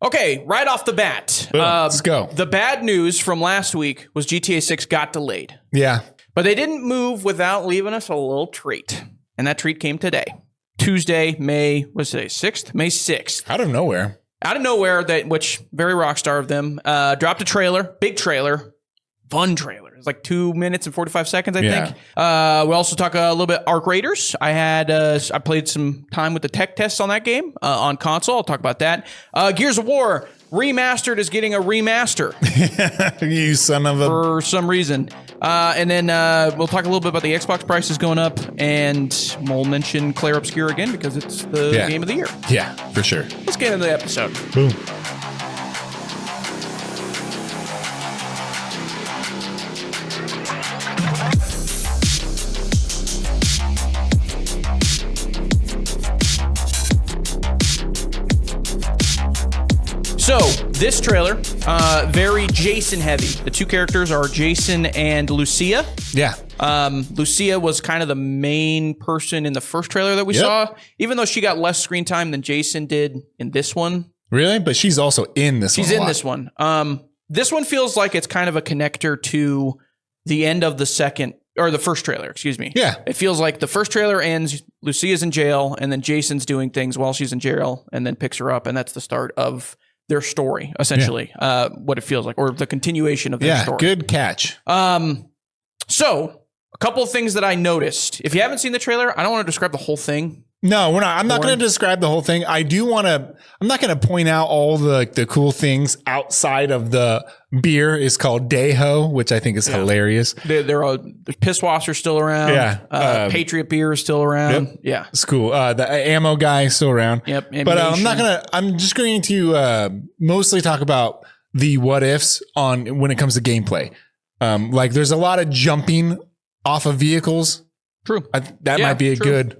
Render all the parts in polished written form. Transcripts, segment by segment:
Okay, right off the bat. Boom, let's go. The bad news from last week was GTA 6 got delayed. Yeah. But they didn't move without leaving us a little treat. And that treat came today. Tuesday, what's today, 6th? May 6th. Out of nowhere, which very Rockstar of them, dropped a trailer, big trailer, fun trailer. It's like 2 minutes and 45 seconds, I think. We also talk a little bit Arc Raiders. I played some time with the tech tests on that game on console. I'll talk about that. Gears of War Remastered is getting a remaster. You son of a... For some reason. And then we'll talk a little bit about the Xbox prices going up, and we'll mention Claire Obscure again because it's the game of the year. Yeah, for sure. Let's get into the episode. Boom. So, this trailer, very Jason heavy. The two characters are Jason and Lucia. Yeah. Lucia was kind of the main person in the first trailer that we saw, even though she got less screen time than Jason did in this one. Really? But she's also in this one. She's in this one. This one feels like it's kind of a connector to the end of the first trailer, excuse me. Yeah. It feels like the first trailer ends, Lucia's in jail, and then Jason's doing things while she's in jail, and then picks her up, and that's the start of their story, essentially, what it feels like, or the continuation of their story. Yeah, good catch. So, a couple of things that I noticed. If you haven't seen the trailer, I don't want to describe the whole thing. No, we're not. I'm not going to describe the whole thing. I'm not going to point out all the cool things outside of the beer is called Deho, which I think is hilarious. The piss wasps are still around. Yeah. Patriot beer is still around. Yep. Yeah. It's cool. The ammo guy is still around. Yep. But I'm just going to mostly talk about the what ifs when it comes to gameplay. Like there's a lot of jumping off of vehicles. True. That might be a good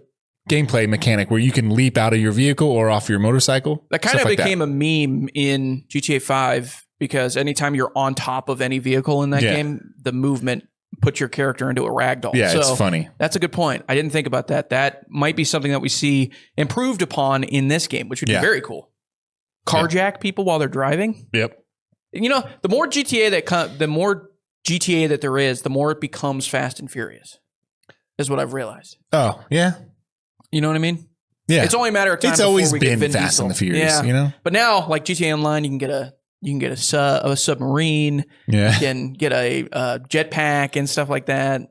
gameplay mechanic where you can leap out of your vehicle or off your motorcycle. That kind of became a meme in GTA 5 because anytime you're on top of any vehicle in that game, the movement puts your character into a ragdoll. Yeah, it's funny. That's a good point. I didn't think about that. That might be something that we see improved upon in this game, which would be very cool. Carjack people while they're driving. Yep. You know, the more GTA that there is, the more it becomes Fast and Furious, is what I've realized. Oh, yeah. You know what I mean? Yeah. It's only a matter of time. It's always been Fast and the Furious, you know? But now, like GTA Online, you can get a submarine. Yeah. You can get a jetpack and stuff like that.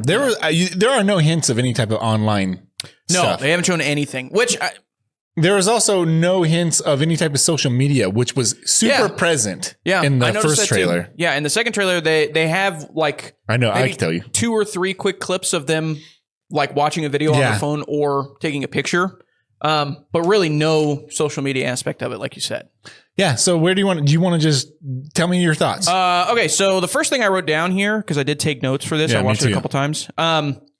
There are no hints of any type of online stuff. They haven't shown anything, there was also no hints of any type of social media, which was super present in the first trailer. Yeah, in the second trailer, they have like... I know, I can tell you. 2 or 3 quick clips of them like watching a video on their phone or taking a picture, but really no social media aspect of it, like you said. Yeah, so where do you want to just tell me your thoughts? Okay, so the first thing I wrote down here, because I did take notes for this, I watched it a couple times,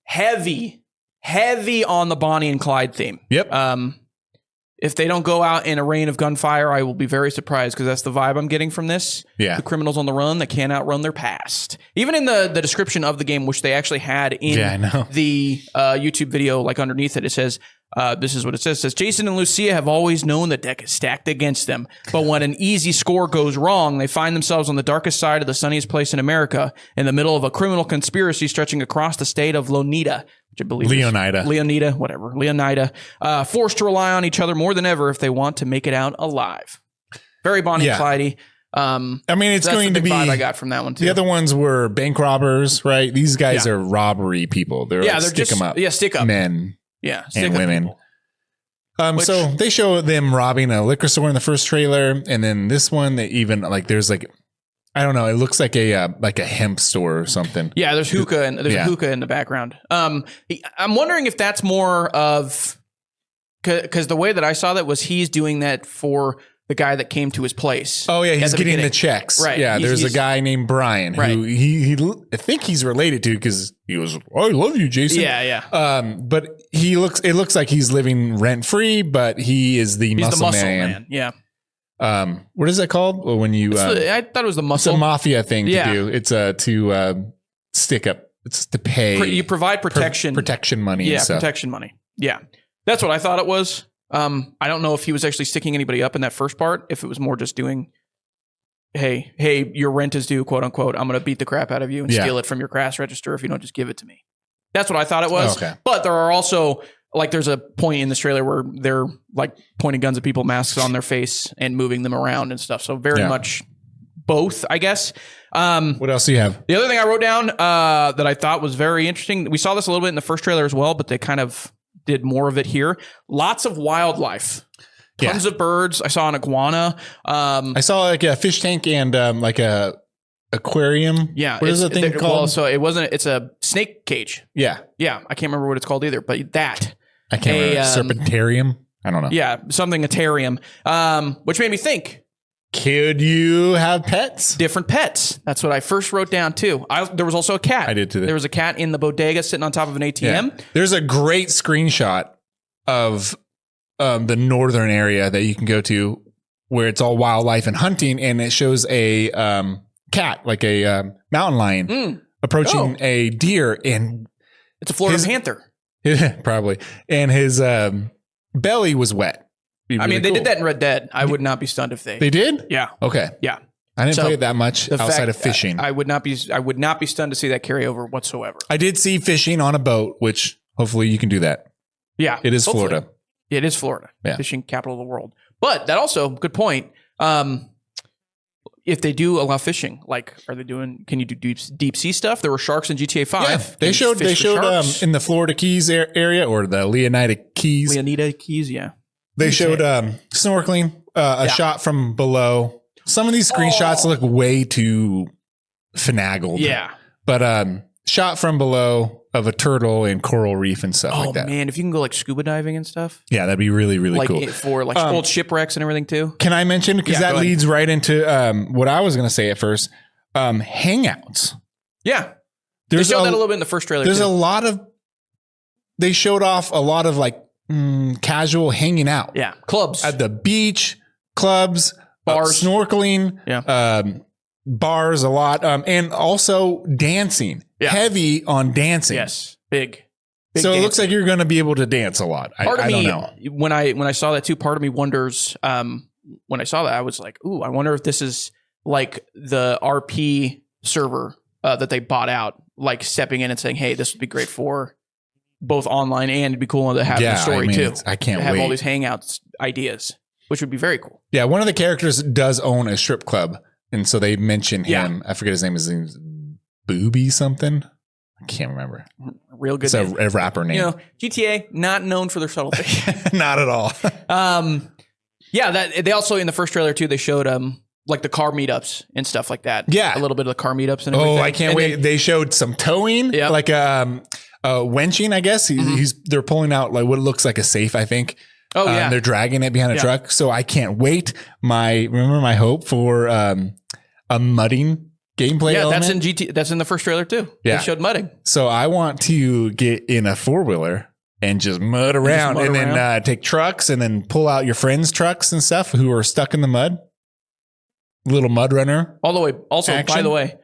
heavy on the Bonnie and Clyde theme. Yep. If they don't go out in a rain of gunfire, I will be very surprised because that's the vibe I'm getting from this. Yeah. The criminals on the run that can't outrun their past. Even in the description of the game, which they actually had in the YouTube video, like underneath it, it says, this is what it says. It says, Jason and Lucia have always known the deck is stacked against them. But when an easy score goes wrong, they find themselves on the darkest side of the sunniest place in America, in the middle of a criminal conspiracy stretching across the state of Lonita. Which I believe Leonida, forced to rely on each other more than ever if they want to make it out alive. Very Bonnie and Clyde-y. I mean, it's going to be... vibe I got from that one, too. The other ones were bank robbers, right? These guys are robbery people. They're like stick-em-up. Yeah, stick-up. Men and women. So they show them robbing a liquor store in the first trailer. And then this one, they even, like, there's like... I don't know. It looks like a hemp store or something. Yeah, there's hookah and there's a hookah in the background. I'm wondering if that's more of because the way that I saw that was he's doing that for the guy that came to his place. Oh yeah, he's getting the checks. Right. Yeah, there's a guy named Brian who he I think he's related to because he was I love you, Jason. Yeah. But it looks like he's living rent free, but he's the muscle man. Yeah. What is that called? When you I thought it was the muscle. It's a mafia thing to do. It's to stick up. It's to pay. You provide protection. Protection money. Yeah, and stuff. protection money. Yeah, that's what I thought it was. I don't know if he was actually sticking anybody up in that first part, if it was more just doing, hey, your rent is due, quote unquote. I'm going to beat the crap out of you and steal it from your cash register if you don't just give it to me. That's what I thought it was. Okay. But there are also, like, there's a point in this trailer where they're like pointing guns at people, masks on their face, and moving them around and stuff. So very much both, I guess. What else do you have? The other thing I wrote down that I thought was very interesting, we saw this a little bit in the first trailer as well, but they kind of did more of it here. Lots of wildlife. Tons of birds. I saw an iguana. I saw like a fish tank and like a aquarium. Yeah. What is the thing called? Well, so it's a snake cage. Yeah. Yeah. I can't remember what it's called either, but that. I can't remember. Serpentarium? I don't know. Yeah. Something atarium. Which made me think. Could you have pets? Different pets. That's what I first wrote down too. There was also a cat. I did too. There was a cat in the bodega sitting on top of an ATM. Yeah. There's a great screenshot of the northern area that you can go to where it's all wildlife and hunting. And it shows a cat, like a mountain lion approaching a deer. And it's a Florida panther. Probably. And his belly was wet. I mean, they did that in Red Dead. I would not be stunned if they did. Yeah. Okay. Yeah. I didn't play it that much outside of fishing. I would not be stunned to see that carry over whatsoever. I did see fishing on a boat, which hopefully you can do that. Yeah. It is Florida. It is Florida. Yeah. Fishing capital of the world. But that also, good point. If they do allow fishing, like, can you do deep sea stuff? There were sharks in GTA 5. Yeah, they showed in the Florida Keys area, or the Leonida Keys. Yeah. They showed snorkeling, a shot from below. Some of these screenshots look way too finagled. Yeah. But shot from below of a turtle and coral reef and stuff like that. Oh, man. If you can go like scuba diving and stuff. Yeah, that'd be really, really like cool. For like old shipwrecks and everything too. Can I mention, because that leads right into what I was going to say at first, hangouts. Yeah. They showed that a little bit in the first trailer. There's a lot of, they showed off a lot of like casual hanging out. Yeah. Clubs. At the beach, clubs, bars, snorkeling, bars a lot. And also dancing. Yeah. Heavy on dancing. Yes. Big so dancing. It looks like you're going to be able to dance a lot. I don't know. When I saw that too, part of me wonders, when I saw that, I was like, ooh, I wonder if this is like the RP server that they bought out, like stepping in and saying, hey, this would be great for both online, and it'd be cool to have the story too. I can't have wait. all these hangouts ideas, which would be very cool. Yeah, one of the characters does own a strip club, and so they mention him. I forget his name. His name's Booby something. I can't remember. Real good. It's a rapper name. You know, GTA not known for their subtlety. Not at all. Yeah, that they also in the first trailer too. They showed like the car meetups and stuff like that. Yeah, a little bit of the car meetups and everything. Oh, I can't wait. They showed some towing. Yeah, like wenching, I guess. They're pulling out like what looks like a safe, I think. Oh yeah. They're dragging it behind a truck. So I can't wait. Remember my hope for a mudding gameplay element? That's in the first trailer too. Yeah. They showed mudding. So I want to get in a 4-wheeler and just mud around and then take trucks and then pull out your friends' trucks and stuff who are stuck in the mud. Little mud runner. All the way. Also, action. By the way,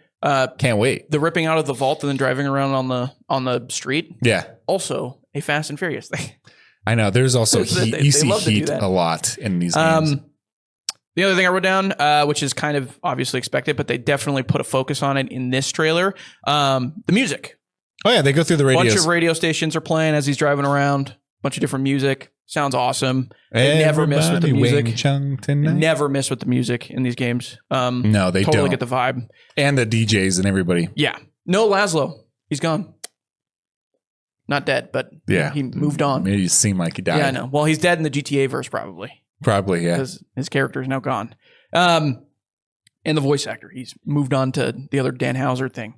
can't wait. The ripping out of the vault and then driving around on the street. Yeah. Also a Fast and Furious thing. I know. There's also heat. You see heat a lot in these games. The other thing I wrote down, which is kind of obviously expected, but they definitely put a focus on it in this trailer. The music. Oh yeah, they go through the radios. A bunch of radio stations are playing as he's driving around. A bunch of different music. Sounds awesome. They never miss with the music. Never miss with the music in these games. No, they totally don't. Get the vibe. And the DJs and everybody. Yeah. No Laszlo. He's gone. Not dead, but he moved on. Maybe it seemed like he died. Yeah, I know. Well, he's dead in the GTA verse, probably. Probably, yeah. Because his character is now gone. And the voice actor, he's moved on to the other Dan Houser thing.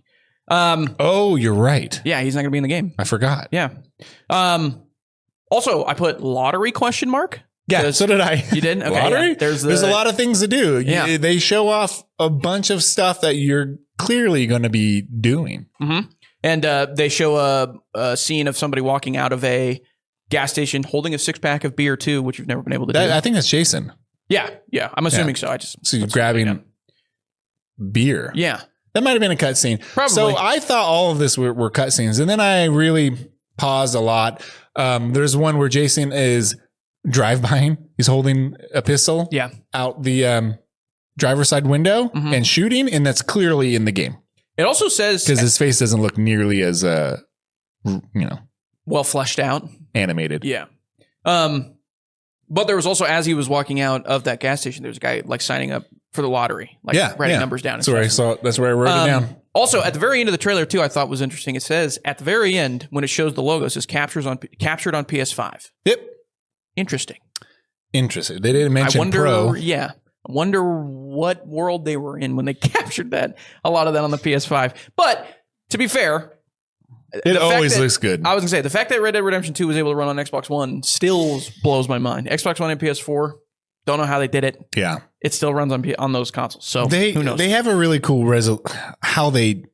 Oh, you're right. Yeah, he's not going to be in the game. I forgot. Yeah. Also, I put lottery ? Yeah, so did I. You did? Okay, lottery? Yeah. There's a lot of things to do. Yeah. They show off a bunch of stuff that you're clearly going to be doing. Mm-hmm. And they show a scene of somebody walking out of a gas station holding a 6-pack of beer too, which you've never been able to do. I think that's Jason. Yeah. I'm assuming so. So you're grabbing beer. Yeah. That might have been a cutscene. Probably. So I thought all of this were cutscenes, and then I really paused a lot. There's one where Jason is drive-by. He's holding a pistol out the driver's side window and shooting, and that's clearly in the game. It also says... Because his face doesn't look nearly as, well fleshed out. Animated. Yeah. But there was also, as he was walking out of that gas station, there's a guy like signing up for the lottery, like writing numbers down. That's where I wrote it down. Also, at the very end of the trailer, too, I thought was interesting. It says at the very end, when it shows the logo, it says captured on PS5. Yep. Interesting. They didn't mention Pro. Yeah. I wonder what world they were in when they captured that. A lot of that on the PS5. But to be fair, it always looks good. I was going to say, the fact that Red Dead Redemption 2 was able to run on Xbox One still blows my mind. Xbox One and PS4, don't know how they did it. Yeah. It still runs on those consoles. So who knows? They have a really cool how they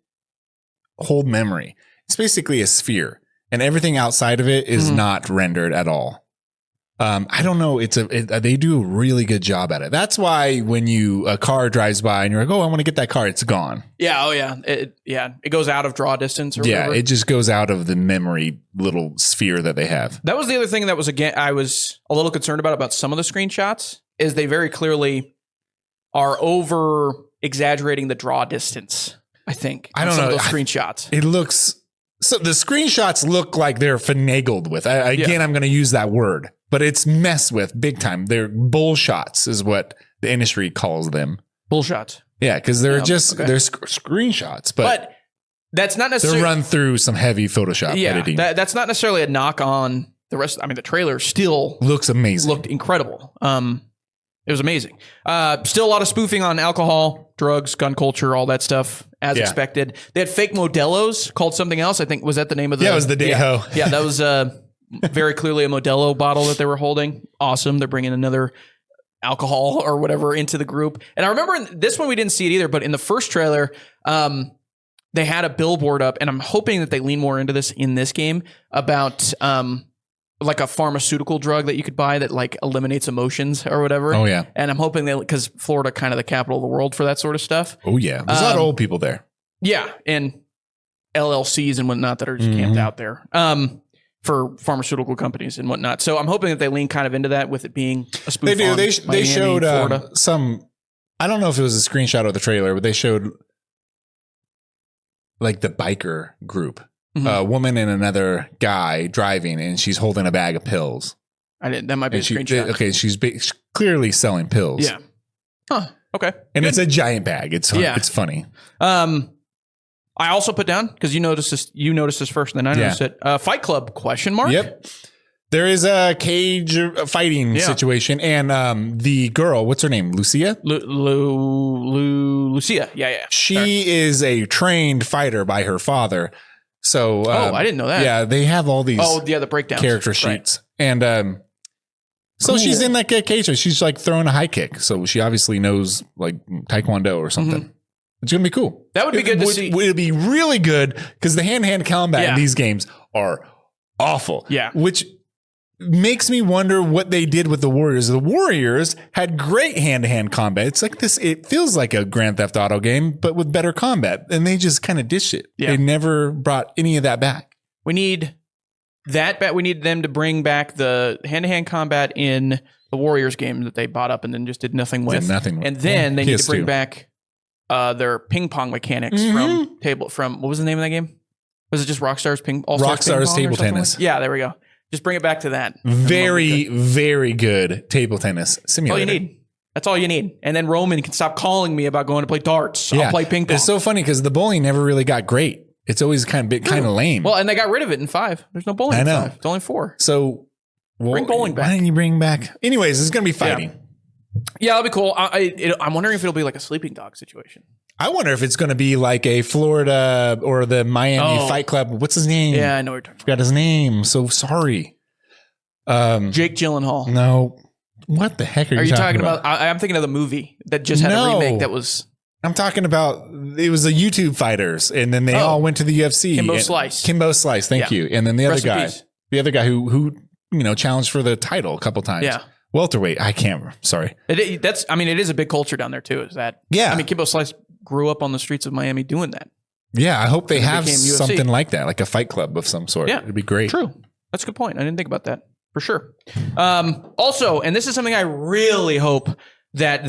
hold memory. It's basically a sphere, and everything outside of it is not rendered at all. I don't know. They do a really good job at it. That's why when a car drives by and you're like, oh, I want to get that car, it's gone. Yeah. Oh yeah. It goes out of draw distance or whatever. It just goes out of the memory little sphere that they have. That was the other thing that was, again, I was a little concerned about some of the screenshots is they very clearly are over exaggerating the draw distance. I think. I don't know. Those screenshots. It looks, so the screenshots look like they're finagled with. I'm going to use that word. But it's messed with big time. They're bullshots is what the industry calls them. Bullshots. Yeah, because they're they're screenshots. But that's not necessarily... They're run through some heavy Photoshop editing. That's not necessarily a knock on the rest. I mean, the trailer still... Looks amazing. Looked incredible. It was amazing. Still a lot of spoofing on alcohol, drugs, gun culture, all that stuff, as expected. They had fake Modelo's called something else. I think, was that the name of the... Yeah, it was the Deho. Yeah, that was... very clearly a Modelo bottle that they were holding. Awesome. They're bringing another alcohol or whatever into the group. And I remember this one, we didn't see it either, but in the first trailer, they had a billboard up, and I'm hoping that they lean more into this in this game about like a pharmaceutical drug that you could buy that like eliminates emotions or whatever. Oh yeah. And I'm hoping that, because Florida kind of the capital of the world for that sort of stuff. Oh yeah. There's a lot of old people there. Yeah. And LLCs and whatnot that are just camped out there. For pharmaceutical companies and whatnot. So I'm hoping that they lean kind of into that with it being a spoof. They do. On they Miami, showed Florida. I don't know if it was a screenshot of the trailer, but they showed like the biker group, a woman and another guy driving, and she's holding a bag of pills. That might be a screenshot. Okay. She's clearly selling pills. Yeah. Huh. Okay. And it's a giant bag. It's funny. I also put down, because you noticed this first, and then I noticed it. Fight Club ? Yep. There is a cage fighting situation, and the girl, what's her name? Lucia? Lucia. Yeah. She is a trained fighter by her father. So I didn't know that. Yeah, they have all these the breakdowns. Character sheets. And so cool. She's in like a cage. She's like throwing a high kick. So she obviously knows like Taekwondo or something. It's going to be cool. That would be good to see. It would be really good because the hand-to-hand combat in these games are awful. Yeah. Which makes me wonder what they did with the Warriors. The Warriors had great hand-to-hand combat. It's like this, it feels like a Grand Theft Auto game, but with better combat. And they just kind of dished it. Yeah. They never brought any of that back. We need that back. We need them to bring back the hand-to-hand combat in the Warriors game that they bought up and then just did nothing with. And then they need to bring back their ping pong mechanics from what was the name of that game? Was it just Rockstar's Rockstar's Table Tennis? Yeah, there we go. Just bring it back to that. Very, very good table tennis simulator. All you need. That's all you need. And then Roman can stop calling me about going to play darts. I'll play ping pong. It's so funny because the bowling never really got great. It's always kind of lame. Well, and they got rid of it in 5. There's no bowling in 5. It's only 4. So bring bowling back. Why didn't you bring back? Anyways, it's going to be fighting. Yeah, that'll be cool. I'm wondering if it'll be like a sleeping dog situation. I wonder if it's going to be like a Florida or the Miami Fight Club. What's his name? Yeah, I know what you're talking about. Forgot his name. So sorry. Jake Gyllenhaal. No. What the heck are you talking about? I'm thinking of the movie that just had a remake that was... I'm talking about, it was the YouTube fighters, and then they all went to the UFC. Kimbo Slice, thank you. And then the other guy who challenged for the title a couple times. Yeah. Welterweight. I can't. Sorry. It is a big culture down there too. Is that? Yeah. I mean, Kimbo Slice grew up on the streets of Miami doing that. Yeah. I hope they have something like that, like a fight club of some sort. Yeah. It'd be great. True. That's a good point. I didn't think about that. for sure. Also, and this is something I really hope that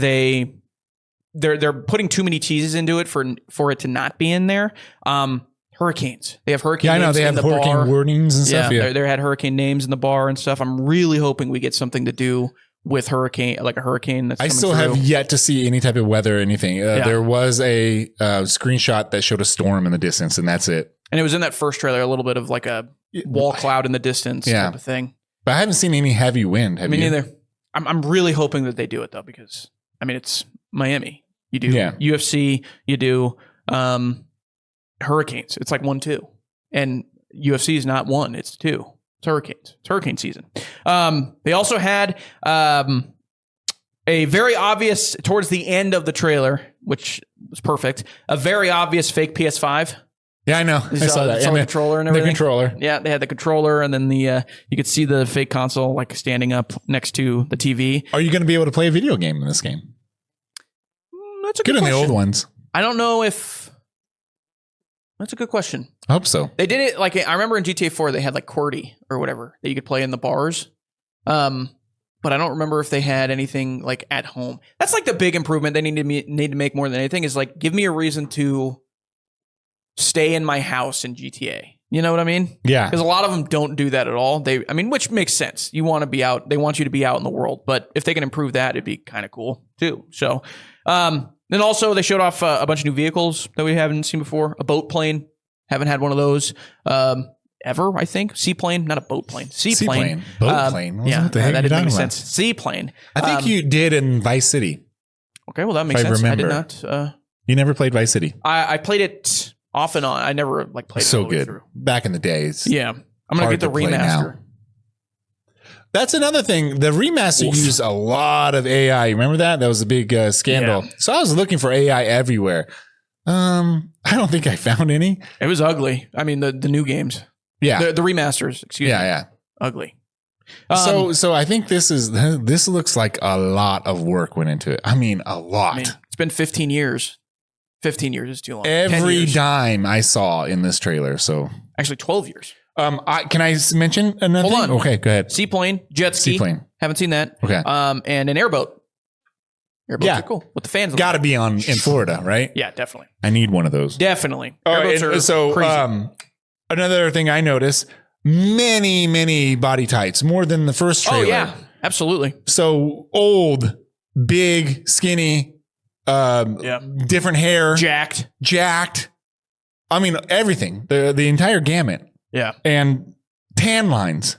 they're putting too many teases into it for it to not be in there. Hurricanes. They have hurricane. Yeah, I know they have hurricane warnings and stuff. Yeah, they had hurricane names in the bar and stuff. I'm really hoping we get something to do with hurricane, like a hurricane. That's I still have yet to see any type of weather or anything. There was a screenshot that showed a storm in the distance, and that's it. And it was in that first trailer, a little bit of like a wall cloud in the distance type of thing. But I haven't seen any heavy wind. Me neither. I'm really hoping that they do it though, because I mean it's Miami. You do UFC, you do hurricanes. It's like 1-2, and UFC is not 1; it's 2. It's hurricanes. It's hurricane season. They also had a very obvious, towards the end of the trailer, which was perfect, a very obvious fake PS5. Yeah, I know. I saw that. The controller and everything. The controller. Yeah, they had the controller, and then you could see the fake console like standing up next to the TV. Are you going to be able to play a video game in this game? That's a good question. Good in the old ones. I don't know if... That's a good question. I hope so. They did it like I remember in GTA 4 they had like QWERTY or whatever that you could play in the bars. But I don't remember if they had anything like at home. That's like the big improvement they need to make more than anything is like give me a reason to stay in my house in GTA. You know what I mean? Yeah. Because a lot of them don't do that at all. Which makes sense. You want to be out. They want you to be out in the world. But if they can improve that, it'd be kind of cool too. So, then also they showed off a bunch of new vehicles that we haven't seen before. A boat plane. Haven't had one of those ever, I think. Seaplane, not a boat plane. Seaplane. Boat plane. Yeah, that didn't make sense. Seaplane. I think you did in Vice City. Okay, well that makes sense. I did not. You never played Vice City? I played it off and on. I never played it so all the way good through. Back in the days. Yeah, I'm gonna get the remaster. That's another thing. The remaster used a lot of AI. Remember that? That was a big scandal. Yeah. So I was looking for AI everywhere. I don't think I found any. It was ugly. I mean, the new games. Yeah. The remasters, excuse me. Yeah. Ugly. So I think this looks like a lot of work went into it. I mean, a lot. It's been 15 years. 15 years is too long. Every dime I saw in this trailer. So actually 12 years. Can I mention another thing? Hold on. Okay, go ahead. Seaplane, jet ski. Seaplane. Haven't seen that. Okay. And an airboat. Airboats are cool. With the fans. Got to be in Florida, right? Yeah, definitely. I need one of those. Definitely. Airboats are crazy. Another thing I noticed, many body types, more than the first trailer. Oh, yeah. Absolutely. So old, big, skinny, different hair. Jacked. I mean, everything. The entire gamut. Yeah. And tan lines.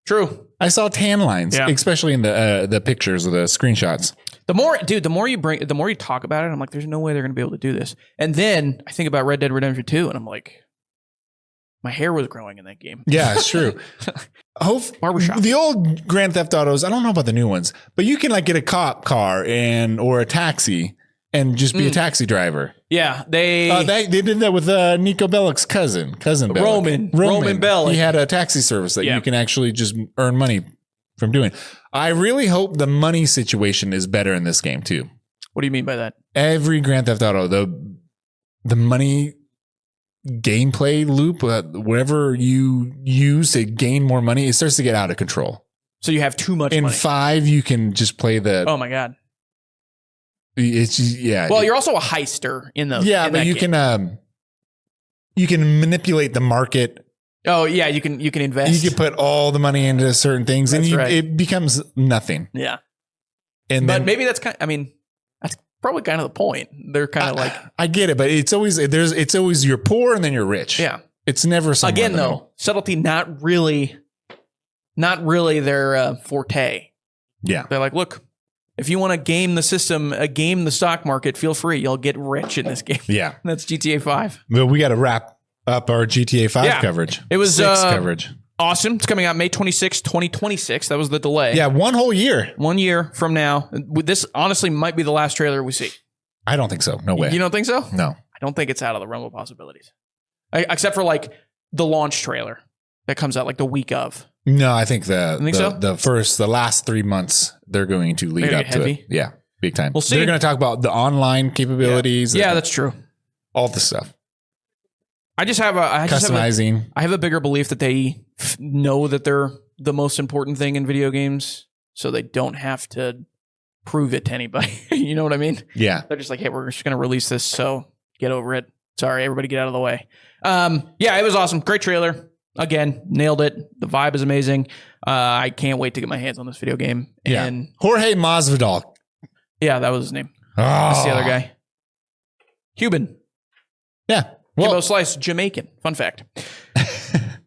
True. I saw tan lines, especially in the pictures of the screenshots. The more you talk about it, I'm like, there's no way they're going to be able to do this. And then I think about Red Dead Redemption 2, and I'm like, my hair was growing in that game. Yeah, it's true. Barbershop. The old Grand Theft Autos, I don't know about the new ones, but you can like get a cop car or a taxi and just be a taxi driver. Yeah, they did that with Nico Bellic's cousin Bellic. Roman Bellic. He had a taxi service that you can actually just earn money from doing. I really hope the money situation is better in this game too. What do you mean by that? Every Grand Theft Auto, the money gameplay loop, whatever you use to gain more money, it starts to get out of control. So you have too much money. In 5, you can just play the... Oh my God. It's just, yeah. Well, you're also a heister in those. Yeah, but you can manipulate the market. Oh yeah, you can invest. You can put all the money into certain things, and it becomes nothing. Yeah, but maybe that's that's probably kind of the point. They're kind of like, I get it, but it's always you're poor and then you're rich. Yeah, it's never again though subtlety not really their forte. Yeah, they're like, look, if you want to game the system, game the stock market, feel free. You'll get rich in this game. Yeah, that's GTA 5. Well, we got to wrap up our GTA 5 coverage. It was 6 coverage. Awesome. It's coming out May 26, 2026. That was the delay. Yeah, 1 whole year. 1 year from now. This honestly might be the last trailer we see. I don't think so. No way. You don't think so? No. I don't think it's out of the realm of possibilities. Except for like the launch trailer that comes out like the week of. No, I think the last 3 months they're going to lead up to it. Yeah, big time. We'll see. They're going to talk about the online capabilities. Yeah, that's true. All the stuff. I have a bigger belief that they know that they're the most important thing in video games, so they don't have to prove it to anybody. You know what I mean? Yeah. They're just like, hey, we're just going to release this, so get over it. Sorry, everybody get out of the way. Yeah, it was awesome. Great trailer. Again, nailed it. The vibe is amazing. I can't wait to get my hands on this video game. And Jorge Masvidal. Yeah, that was his name. That's the other guy. Cuban. Yeah. Well, Kimbo Slice, Jamaican. Fun fact.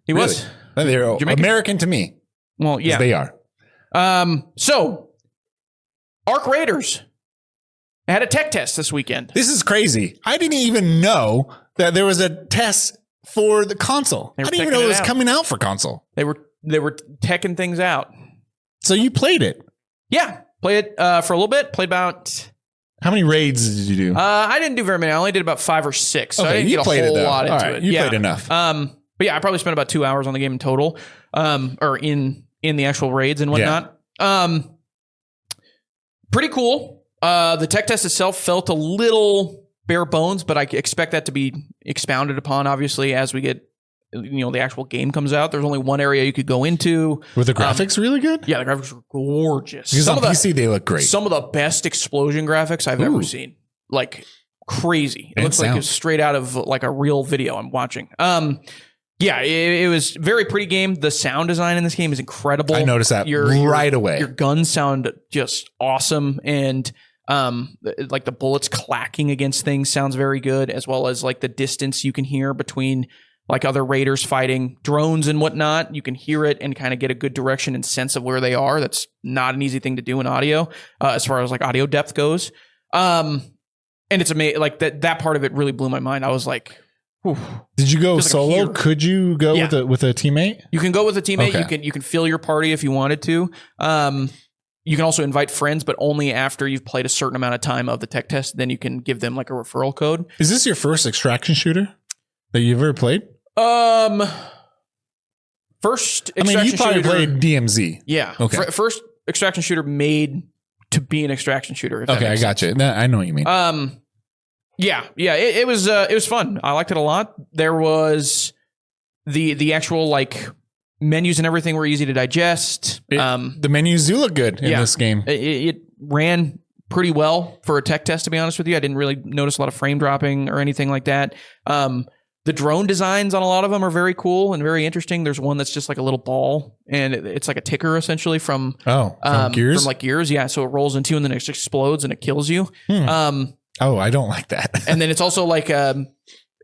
He was. They're Jamaican. American to me. Well, yeah. They are. So, Arc Raiders had a tech test this weekend. This is crazy. I didn't even know that there was a test for the console. I didn't even know it was coming out for console. They were teching things out. So you played it? Yeah. Played it for a little bit. Played about... How many raids did you do? I didn't do very many. I only did about 5 or 6. So I didn't get a whole lot into it. You played enough. But yeah, I probably spent about 2 hours on the game in total, or in the actual raids and whatnot. Pretty cool. The tech test itself felt a little bare bones, but I expect that to be expounded upon, obviously, as we get, the actual game comes out. There's only one area you could go into. Were the graphics really good? Yeah, the graphics were gorgeous. Because on PC, they look great. Some of the best explosion graphics I've ever seen. Like, crazy. It looks like it's straight out of like a real video I'm watching. Yeah, it was a very pretty game. The sound design in this game is incredible. I noticed that right away. Your guns sound just awesome. And like the bullets clacking against things sounds very good, as well as like the distance you can hear between like other raiders fighting drones and whatnot. You can hear it and kind of get a good direction and sense of where they are. That's not an easy thing to do in audio, as far as like audio depth goes. And it's amazing. Like that part of it really blew my mind. I was like, whew. Did you go solo? Could you go with a teammate? You can go with a teammate. Okay. You can fill your party if you wanted to. You can also invite friends, but only after you've played a certain amount of time of the tech test. Then you can give them like a referral code. Is this your first extraction shooter that you've ever played? First extraction shooter. I mean, you probably played DMZ. Yeah. Okay. First extraction shooter made to be an extraction shooter. Okay, I got you. I know what you mean. Yeah. It was fun. I liked it a lot. There was the actual like menus and everything were easy to digest. The menus do look good in this game. It ran pretty well for a tech test, to be honest with you. I didn't really notice a lot of frame dropping or anything like that. The drone designs on a lot of them are very cool and very interesting. There's one that's just like a little ball, and it's like a ticker essentially from Gears? From like Gears. Yeah, so it rolls into you and then it explodes and it kills you. I don't like that. And then it's also like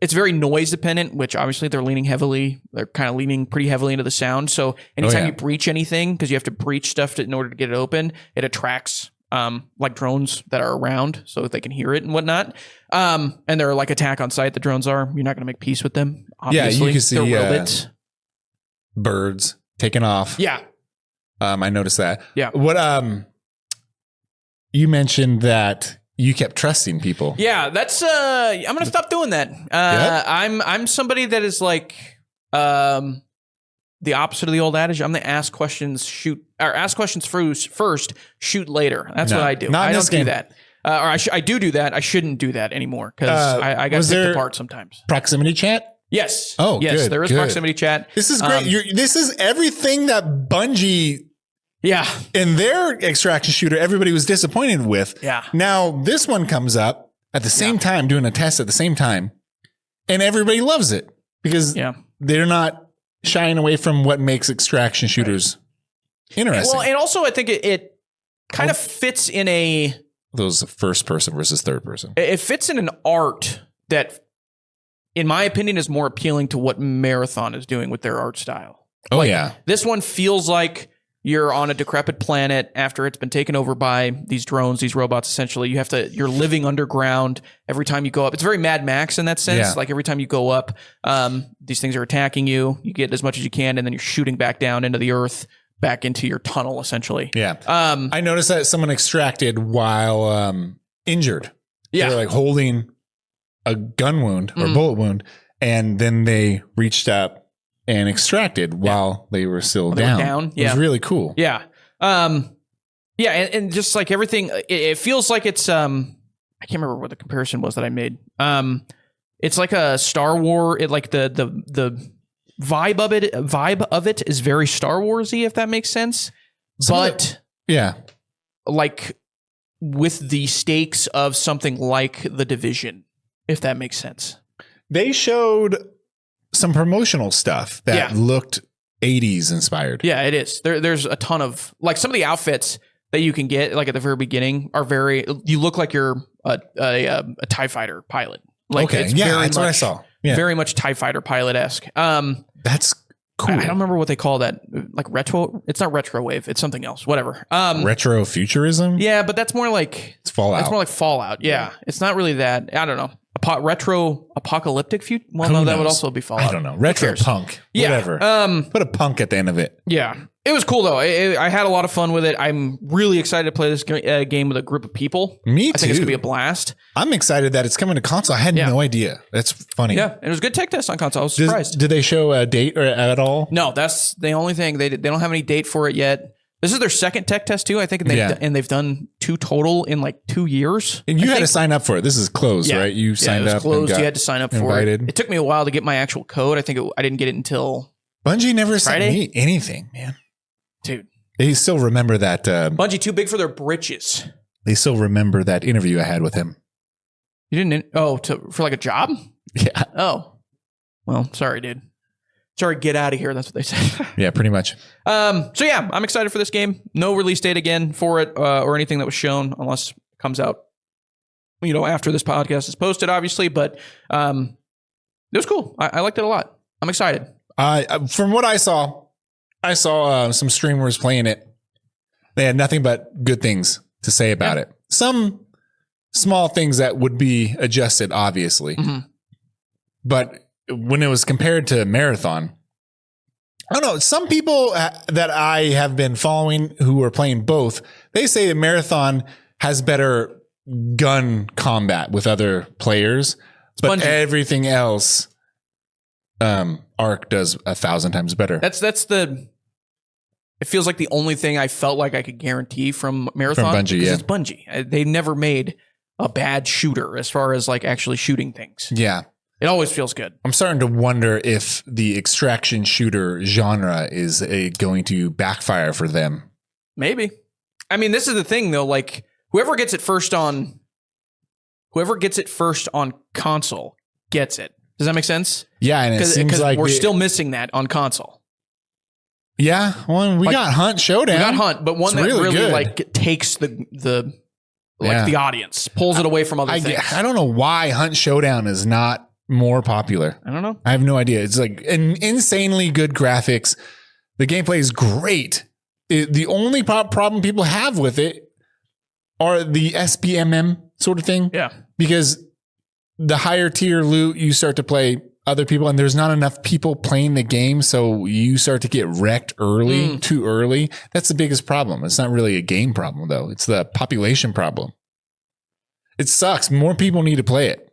it's very noise dependent, which obviously they're kind of leaning pretty heavily into the sound. So anytime you breach anything, because you have to breach stuff in order to get it open, it attracts like drones that are around so that they can hear it and whatnot. And they're like attack on site. The drones are. You're not going to make peace with them. Obviously. Yeah, you can see birds taking off. Yeah. I noticed that. Yeah. What you mentioned that you kept trusting people. Yeah, that's I'm going to stop doing that. I'm somebody that is like the opposite of the old adage. I'm going to ask questions first, shoot later. That's what I do. I don't do that. Or I do that. I shouldn't do that anymore because I got picked apart sometimes. Proximity chat? Yes. Oh, yes. Good, there is proximity chat. This is great. This is everything that Bungie, in their extraction shooter, everybody was disappointed with. Yeah. Now this one comes up at the same time, doing a test at the same time, and everybody loves it because they're not shying away from what makes extraction shooters interesting. Well, and also I think it kind of fits in those first person versus third person. It fits in an art that, in my opinion, is more appealing to what Marathon is doing with their art style. Oh, yeah. This one feels like you're on a decrepit planet after it's been taken over by these drones, these robots, essentially. You're living underground every time you go up. It's very Mad Max in that sense. Yeah. Like every time you go up, these things are attacking you. You get as much as you can, and then you're shooting back down into the earth, back into your tunnel, essentially. Yeah. I noticed that someone extracted while injured. Yeah. They were like holding a gun wound or bullet wound, and then they reached up and extracted while they were still down. It was really cool. Yeah. And just like everything, it feels like it's, I can't remember what the comparison was that I made. It's like a Star Wars, like the vibe of it is very Star Warsy, if that makes sense. Like with the stakes of something like The Division, if that makes sense. They showed some promotional stuff that looked 80s inspired. Yeah, it is. There's a ton of like some of the outfits that you can get like at the very beginning are you look like you're a TIE fighter pilot. Like, okay, that's what I saw. Yeah. Very much TIE fighter pilot-esque. That's cool. I don't remember what they call that. Like retro. It's not retro wave. It's something else. Whatever. Retro futurism. Yeah, but that's more like it's Fallout. It's more like Fallout. Yeah. It's not really that. I don't know. Retro apocalyptic future. Well, no, that would also be Fallout. I don't know. Retro punk. Whatever. Put a punk at the end of it. Yeah. It was cool though. I had a lot of fun with it. I'm really excited to play this game with a group of people. Me too. I think it's gonna be a blast. I'm excited that it's coming to console. I had no idea. That's funny. Yeah, and it was a good tech test on console. I was surprised. Did they show a date at all? No, that's the only thing. They don't have any date for it yet. This is their second tech test too, I think, and they've done 2 total in like 2 years. And you had to sign up for it. This is closed, right? You signed up. It was closed. You had to sign up invited. for it. It took me a while to get my actual code. I think I didn't get it until Bungie never sent me anything, man. Dude. They still remember that. Bungie too big for their britches. They still remember that interview I had with him. You didn't? For like a job? Yeah. Oh. Well, sorry, dude. Sorry, get out of here. That's what they said. Yeah, pretty much. So yeah, I'm excited for this game. No release date again for it or anything that was shown unless it comes out, after this podcast is posted, obviously. But it was cool. I liked it a lot. I'm excited. From what I saw some streamers playing it. They had nothing but good things to say about it. Some small things that would be adjusted, obviously. Mm-hmm. But when it was compared to Marathon, I don't know. Some people that I have been following who are playing both, they say that Marathon has better gun combat with other players, but everything else, Arc does 1,000 times better. It feels like the only thing I felt like I could guarantee from Marathon. From Bungie, it's Bungie. They never made a bad shooter as far as like actually shooting things. Yeah. It always feels good. I'm starting to wonder if the extraction shooter genre is going to backfire for them. Maybe. I mean, this is the thing though. Like whoever gets it first on console gets it. Does that make sense? Yeah, and it seems like we're still missing that on console. Yeah, well, we got Hunt Showdown. We got Hunt, but one that really like takes the audience, pulls it away from other things. I don't know why Hunt Showdown is not more popular. I don't know. I have no idea. It's like insanely good graphics. The gameplay is great. The only problem people have with it are the SBMM sort of thing. Yeah. Because the higher tier loot, you start to play other people and there's not enough people playing the game. So you start to get wrecked too early. That's the biggest problem. It's not really a game problem though. It's the population problem. It sucks. More people need to play it.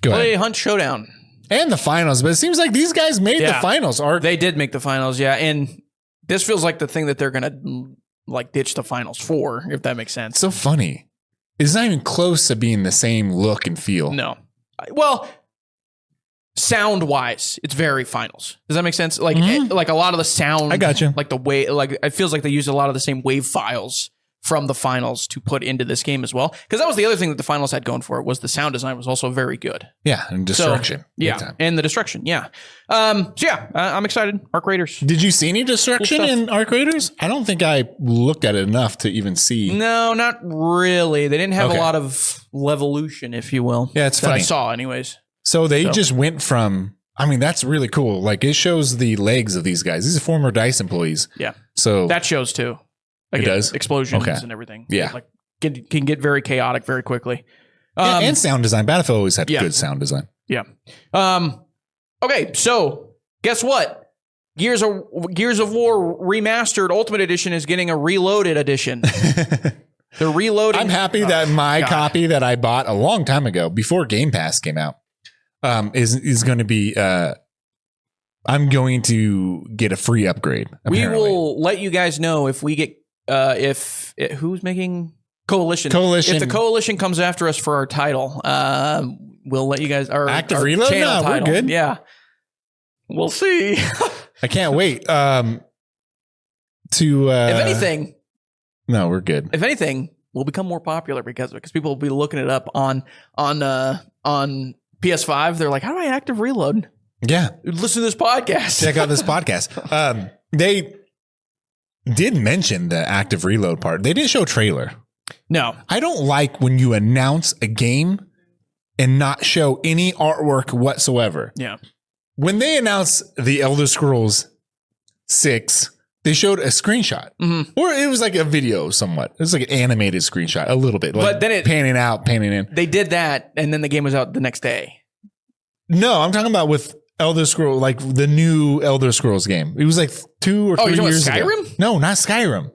Play Hunt Showdown. And the finals. But it seems like these guys made the finals. They did make the finals. Yeah. And this feels like the thing that they're going to like ditch the finals for, if that makes sense. So funny. It's not even close to being the same look and feel. No. Well, sound wise, it's very finals. Does that make sense? Like, like a lot of the sound. I got you. Like the way, like it feels like they used a lot of the same wave files from the finals to put into this game as well. Because that was the other thing that the finals had going for it, was the sound design was also very good. Yeah, and destruction. So, and the destruction. Yeah. I'm excited. Arc Raiders. Did you see any destruction in Arc Raiders? I don't think I looked at it enough to even see. No, not really. They didn't have a lot of levolution, if you will. Yeah, it's funny. I saw anyways. So they just went from, I mean, that's really cool. Like it shows the legs of these guys. These are former DICE employees. Yeah. So that shows too. Like it does? Explosions and everything. Yeah. Like can get very chaotic very quickly. And sound design. Battlefield always had good sound design. Yeah. Okay, so guess what? Gears of War Remastered Ultimate Edition is getting a reloaded edition. They're reloading. I'm happy that my copy that I bought a long time ago, before Game Pass came out, is going to be. I'm going to get a free upgrade. Apparently. We will let you guys know if we get who's making Coalition. If the Coalition comes after us for our title, we'll let you guys. Our Active Reload. No, we're good. Yeah. We'll see. I can't wait. If anything, no, we're good. If anything, we'll become more popular because people will be looking it up on PS5. They're like, how do I active reload? Yeah, listen to this podcast. Check out this podcast. They did mention the active reload part. They didn't show a trailer. No, I don't like when you announce a game and not show any artwork whatsoever. Yeah. When they announced the Elder Scrolls 6, they showed a screenshot, or it was like a video somewhat. It was like an animated screenshot, a little bit. Like but then it panning out, panning in. They did that, and then the game was out the next day. No, I'm talking about with Elder Scrolls, like the new Elder Scrolls game. It was like 2 or 3 years ago. Skyrim? No, not Skyrim.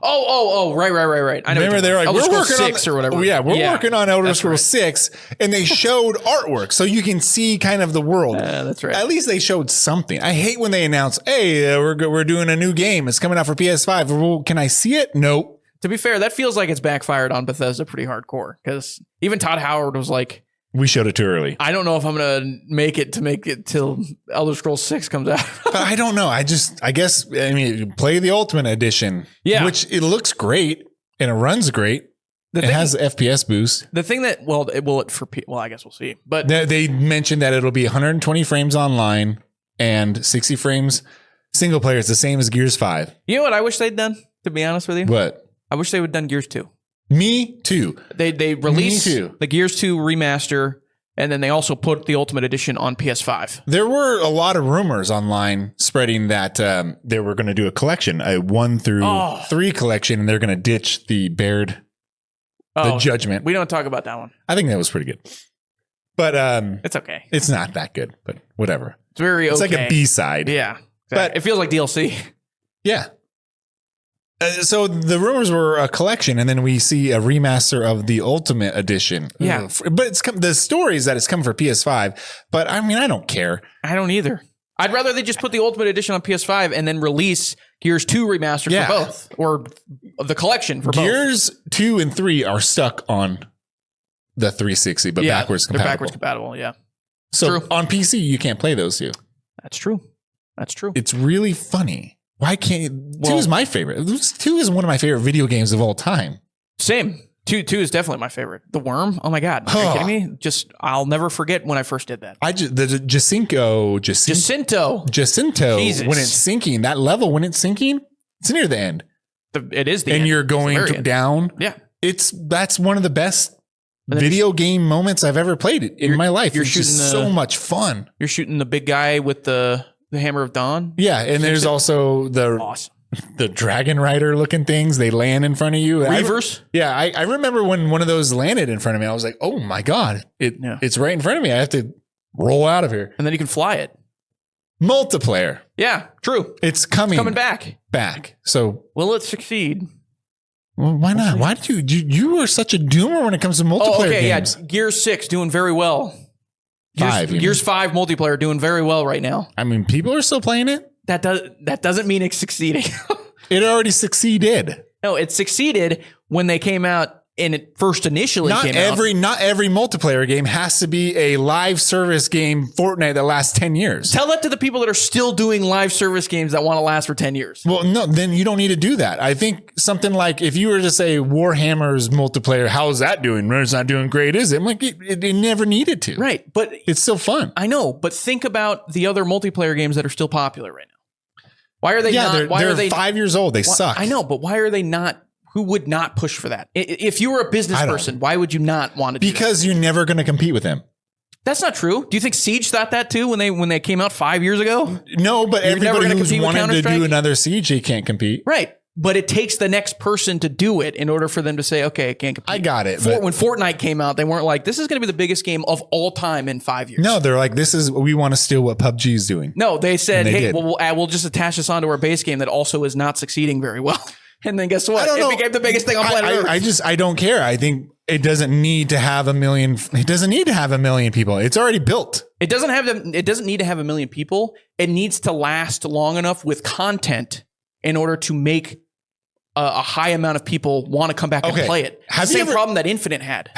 Right. I know. Remember, they're like, we're working 6 or whatever. We're working on Elder Scrolls 6, and they showed artwork so you can see kind of the world. That's right. At least they showed something. I hate when they announce, hey, we're doing a new game. It's coming out for PS5. Well, can I see it? Nope. To be fair, that feels like it's backfired on Bethesda pretty hardcore, because even Todd Howard was like, we showed it too early. I don't know if I'm going to make it till Elder Scrolls 6 comes out. But I don't know. I guess, play the Ultimate Edition, which it looks great and it runs great. It has the FPS boost. The thing that, I guess we'll see. But they mentioned that it'll be 120 frames online and 60 frames single player. It's the same as Gears 5. You know what I wish they'd done, to be honest with you? What? I wish they would have done Gears 2. Me too. They released the Gears 2 remaster, and then they also put the Ultimate Edition on PS5. There were a lot of rumors online spreading that they were going to do a collection, a 1 through 3 collection, and they're going to ditch the Baird, the Judgment. We don't talk about that one. I think that was pretty good. But it's okay. It's not that good, but whatever. It's very okay. It's like a B-side. Yeah. But it feels like DLC. Yeah. So the rumors were a collection, and then we see a remaster of the Ultimate Edition. Yeah. But the story is that it's coming for PS5. But I don't care. I don't either. I'd rather they just put the Ultimate Edition on PS5 and then release Gears 2 Remastered for both, or the collection for both. Gears 2 and 3 are stuck on the 360, but backwards compatible. They're backwards compatible, yeah. So on PC, you can't play those two. That's true. It's really funny. Why can't you? 2 is my favorite. 2 is one of my favorite video games of all time. Same. 2 is definitely my favorite. The Worm. Oh my God. Are you kidding me? I'll never forget when I first did that. The Jacinto. Jesus. When it's sinking, that level, when it's sinking, it's near the end. It is the end. And you're going down. Yeah. That's one of the best video game moments I've ever played in my life. It's just so much fun. You're shooting the big guy with the Hammer of Dawn. Yeah, and there's also the Dragon Rider looking things. They land in front of you. Reavers? I remember when one of those landed in front of me. I was like, oh my God, it's right in front of me. I have to roll out of here. And then you can fly it. Multiplayer. Yeah, true. It's coming back. So will it succeed? Well, why not? Why do you are such a doomer when it comes to multiplayer games? Yeah, Gears 6 doing very well. Gears 5 multiplayer doing very well right now. People are still playing it. That doesn't mean it's succeeding. It already succeeded. No, it succeeded when they came out and it first initially came out. Not every multiplayer game has to be a live service game Fortnite that lasts 10 years. Tell that to the people that are still doing live service games that want to last for 10 years. Well, no, then you don't need to do that. I think something like if you were to say Warhammer's multiplayer, how's that doing? It's not doing great, is it? I'm like, it never needed to. Right. But it's still fun. I know, but think about the other multiplayer games that are still popular right now. Why are they not? They're 5 years old. They suck. I know, but why are they not? Who would not push for that? If you were a business person, why would you not want to do that? Because you're never going to compete with them. That's not true. Do you think Siege thought that too when they came out 5 years ago? No, but everybody who's wanted to do another Siege, they can't compete. Right. But it takes the next person to do it in order for them to say, okay, I can't compete. I got it. When Fortnite came out, they weren't like, this is going to be the biggest game of all time in 5 years. No, they're like, we want to steal what PUBG is doing. No, they said, hey, we'll just attach this onto our base game that also is not succeeding very well. And then guess what? It became the biggest thing on planet Earth. I don't care. I think it doesn't need to have a million. It doesn't need to have a million people. It's already built. It doesn't need to have a million people. It needs to last long enough with content in order to make a high amount of people want to come back and play it. It's the same problem that Infinite had.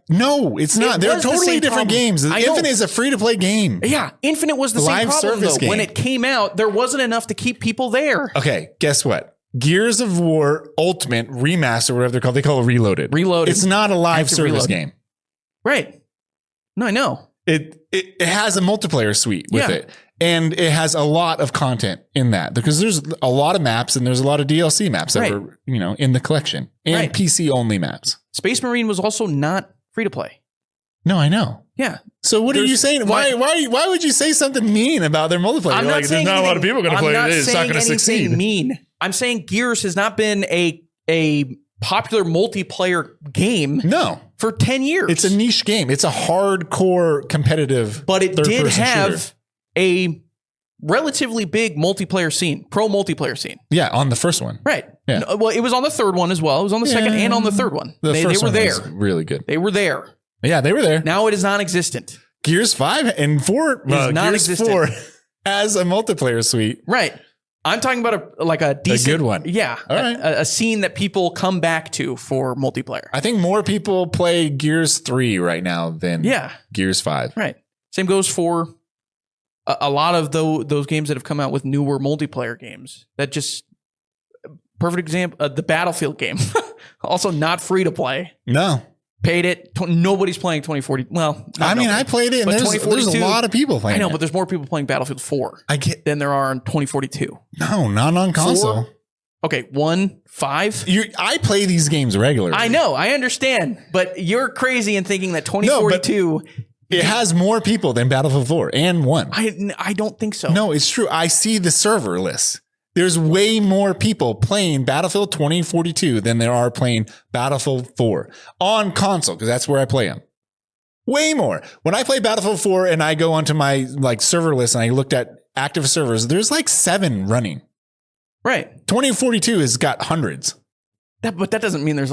No, it's not. They're totally different games. Infinite is a free-to-play game. Yeah, Infinite was the same problem, though. When it came out, there wasn't enough to keep people there. Okay, guess what? Gears of War Ultimate Remaster, whatever they're called. They call it Reloaded. It's not a live service game. Right. No, I know. It has a multiplayer suite with it. And it has a lot of content in that because there's a lot of maps and there's a lot of DLC maps that were, in the collection and PC only maps. Space Marine was also not free to play. No, I know. Yeah. So what are you saying? Why would you say something mean about their multiplayer? I'm not saying there's not a lot of people going to play it. It's not going to succeed. Mean. I'm saying Gears has not been a popular multiplayer game. No. For 10 years. It's a niche game. It's a hardcore competitive. But it did have a relatively big multiplayer scene, pro multiplayer scene. Yeah, on the first one. Right. Yeah. Well, it was on the third one as well. It was on the second and on the third one. They were there. Was really good. They were there. Yeah, they were there. Now it is non-existent. Gears 5 and 4 is non-existent. Gears 4 has a multiplayer suite. Right. I'm talking about a decent, a good one. Yeah. All right. A scene that people come back to for multiplayer. I think more people play Gears 3 right now than Gears 5. Right. Same goes for a lot of those games that have come out with newer multiplayer games. That just perfect example, the Battlefield game, also not free to play. No. Paid it. Nobody's playing 2040. Well, I played it, and there's a lot of people playing. I know, but there's more people playing Battlefield 4 than there are in 2042. No, not on console. 4? Okay, 1, 5. I play these games regularly. I know, I understand, but you're crazy in thinking that 2042. It has more people than Battlefield 4 and 1. I don't think so. No, it's true. I see the server list. There's way more people playing Battlefield 2042 than there are playing Battlefield 4 on console, because that's where I play them. Way more. When I play Battlefield 4 and I go onto my server list and I looked at active servers, there's 7 running. Right. 2042 has got hundreds. But that doesn't mean there's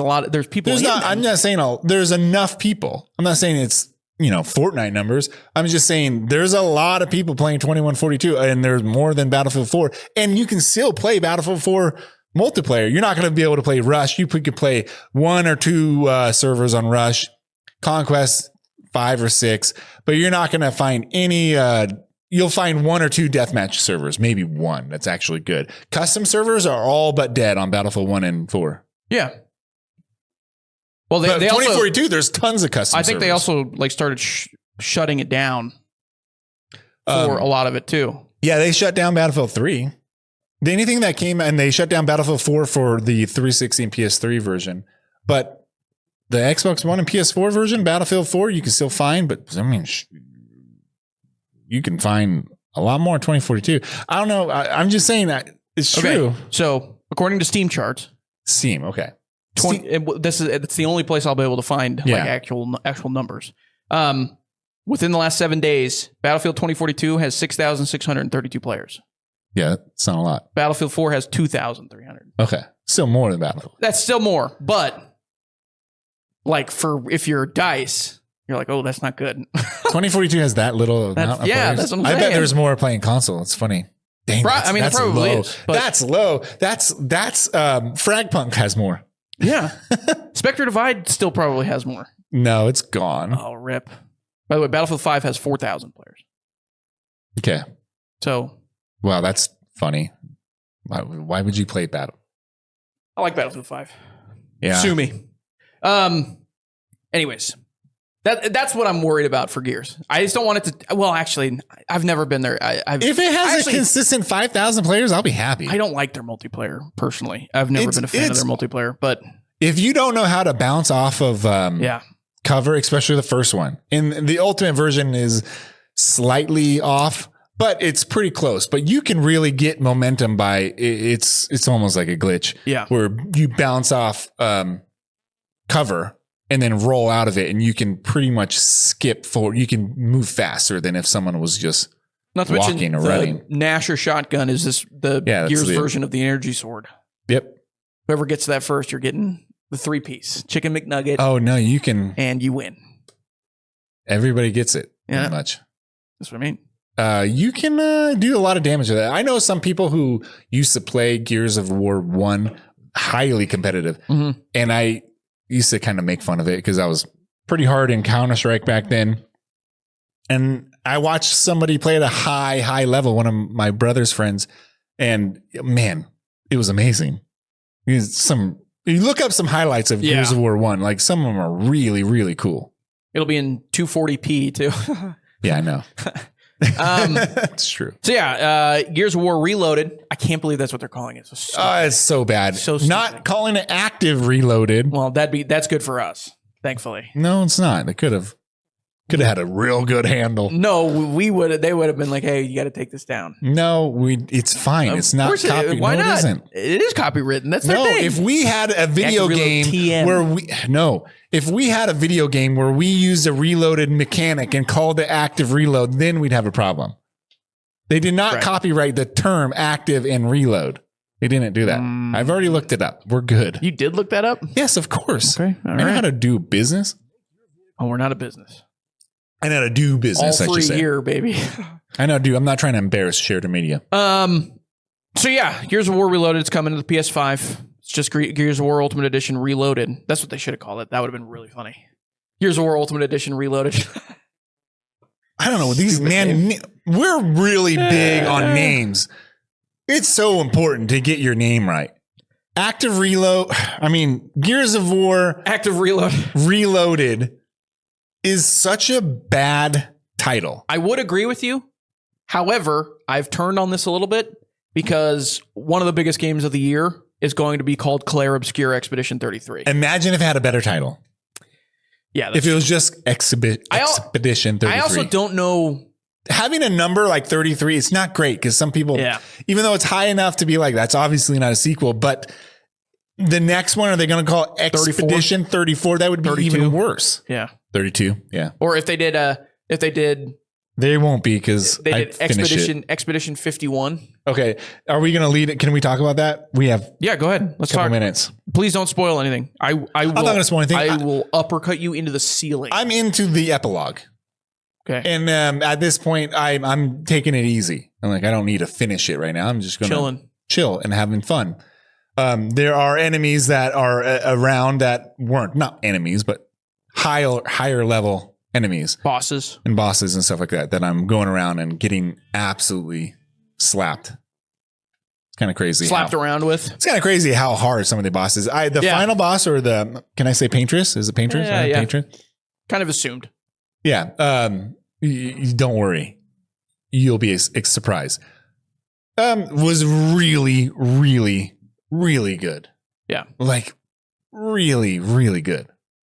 people. I'm not saying there's enough people. I'm not saying it's Fortnite numbers. I'm just saying there's a lot of people playing 2142 and there's more than Battlefield 4. And you can still play Battlefield 4 multiplayer. You're not going to be able to play Rush. You could play 1 or 2 servers on Rush, Conquest 5 or 6, but you're not going to find any, you'll find 1 or 2 deathmatch servers, maybe 1 that's actually good. Custom servers are all but dead on Battlefield 1 and 4. Yeah. Well, they 2042, also, there's tons of custom servers. I think they also started shutting it down for a lot of it too. Yeah, they shut down Battlefield 3. Anything that came, and they shut down Battlefield 4 for the 360 and PS3 version. But the Xbox One and PS4 version, Battlefield 4, you can still find, but I mean, you can find a lot more in 2042. I don't know. I'm just saying that it's true. Okay. So according to Steam charts, okay. It's the only place I'll be able to find actual numbers. Within the last 7 days, Battlefield 2042 has 6,632 players. Yeah, that's not a lot. Battlefield 4 has 2,300. Okay, still more than Battlefield. That's still more, but if you're DICE, you're like, oh, that's not good. 2042 has that little amount of players. That's what I'm saying. I bet there's more playing console. It's funny. Dang, that's probably low. is. That's low. That's Fragpunk has more. Yeah. Spectre Divide still probably has more. No, it's gone. Oh, rip. By the way, Battlefield 5 has 4,000 players. Okay. So. Wow, that's funny. Why would you play Battle? I like Battlefield 5. Yeah. Sue me. Anyways. That's what I'm worried about for Gears. I just don't want it to. Well, actually, I've never been there. If it has a consistent 5,000 players, I'll be happy. I don't like their multiplayer personally. I've never been a fan of their multiplayer. But if you don't know how to bounce off of cover, especially the first one, and the ultimate version is slightly off, but it's pretty close. But you can really get momentum by it's almost like a glitch. Yeah, where you bounce off cover and then roll out of it, and you can pretty much skip forward. You can move faster than if someone was just walking or running. Nasher shotgun is the Gears version of the energy sword. Yep. Whoever gets to that first, you're getting the 3-piece chicken McNugget. Oh no, you can, and you win. Everybody gets it. Yeah, pretty much. That's what I mean. You can do a lot of damage with that. I know some people who used to play Gears of War 1 highly competitive. And I used to kind of make fun of it because I was pretty hard in Counter-Strike back then. And I watched somebody play at a high level, one of my brother's friends, and man, it was amazing. You look up some highlights of Gears of War 1, like some of them are really, really cool. It'll be in 240p too. Yeah, I know. It's true. So yeah, Gears of War Reloaded. I can't believe that's what they're calling it. It's so bad. So not calling it Active Reloaded. Well, that's good for us, thankfully. No, it's not. They could have had a real good handle. No, they would have been like, "Hey, you got to take this down." No, it's fine. It's not copy. Why not? It isn't. It is copywritten. That's their thing. If we had a video game if we had a video game where we used a reloaded mechanic and called it Active Reload, then we'd have a problem. They did not copyright the term active and reload. They didn't do that. I've already looked it up. We're good. You did look that up? Yes, of course. Okay. I know how to do business. Oh, we're not a business. I know how to do business. All free here, baby. I know, dude. I'm not trying to embarrass shared media. So yeah, Gears of War Reloaded is coming to the PS5. It's just Gears of War Ultimate Edition Reloaded. That's what they should have called it. That would have been really funny. Gears of War Ultimate Edition Reloaded. I don't know. We're really big on names. It's so important to get your name right. Active Reload. I mean, Gears of War Active Reload Reloaded is such a bad title. I would agree with you. However, I've turned on this a little bit because one of the biggest games of the year is going to be called Clair Obscur Expedition 33. Imagine if it had a better title. Yeah. If it was just Expedition 33. I also don't know. Having a number like 33, it's not great because some people, even though it's high enough to be like, that's obviously not a sequel, but the next one, are they going to call Expedition 34? That would be 32. Even worse. Yeah. 32. Yeah. Or if they did, they won't be because they did Expedition 51. Okay. Are we going to lead it? Can we talk about that? We have go ahead. Let's talk minutes. Please don't spoil anything. I'm not going to spoil anything. I will uppercut you into the ceiling. I'm into the epilogue. Okay. And at this point, I'm taking it easy. I'm like, I don't need to finish it right now. I'm just going to chill and having fun. There are enemies that are around that weren't not enemies, but higher level enemies, bosses and stuff like that I'm going around and getting absolutely slapped. It's kind of crazy. Around with. It's kind of crazy how hard some of the bosses. The final boss or can I say Paintress? Is it Paintress? Yeah. Paintress? Kind of assumed. Yeah. You don't worry. You'll be surprised. Was really, really, really good. Yeah. Like really, really good.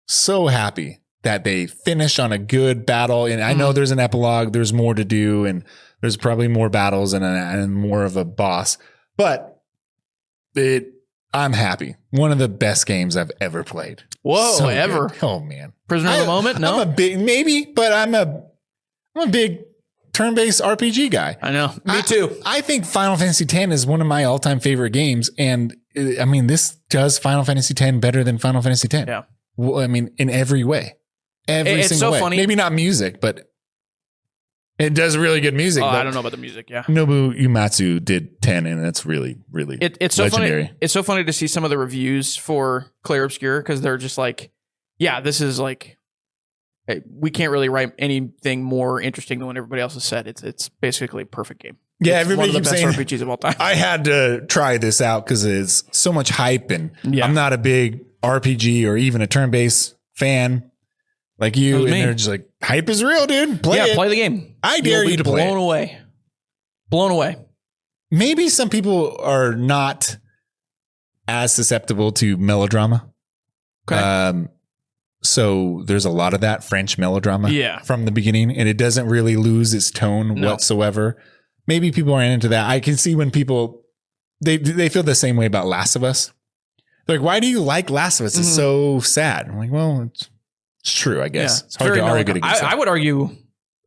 So happy that they finished on a good battle. And I know there's an epilogue, there's more to do, and there's probably more battles and more of a boss, but I'm happy. One of the best games I've ever played. Whoa, so ever. Good. Oh man. Prisoner of the moment? No. I'm a big, maybe, but I'm a big turn-based RPG guy. I know. Me too. I think Final Fantasy X is one of my all-time favorite games. And I mean, this does Final Fantasy X better than Final Fantasy X. Yeah. Well, I mean, in every way. It's so funny. Maybe not music, but it does really good music. I don't know about the music. Yeah. Nobu Uematsu did 10, and that's really, really it's legendary. So funny. It's so funny to see some of the reviews for Clair Obscur because they're just like, yeah, this is like, we can't really write anything more interesting than what everybody else has said. It's basically a perfect game. Yeah, it's everybody one of the best saying, RPGs of all time. I had to try this out because it's so much hype, and I'm not a big RPG or even a turn-based fan like you. And they're just like, hype is real, dude. Play the game. I dare you to play it. Blown away. Maybe some people are not as susceptible to melodrama. Okay. So there's a lot of that French melodrama from the beginning, and it doesn't really lose its tone whatsoever. Maybe people aren't into that. I can see when people, they feel the same way about Last of Us. They're like, why do you like Last of Us? It's so sad. I'm like, well, it's true, I guess. Yeah. It's hard to argue against that. I would argue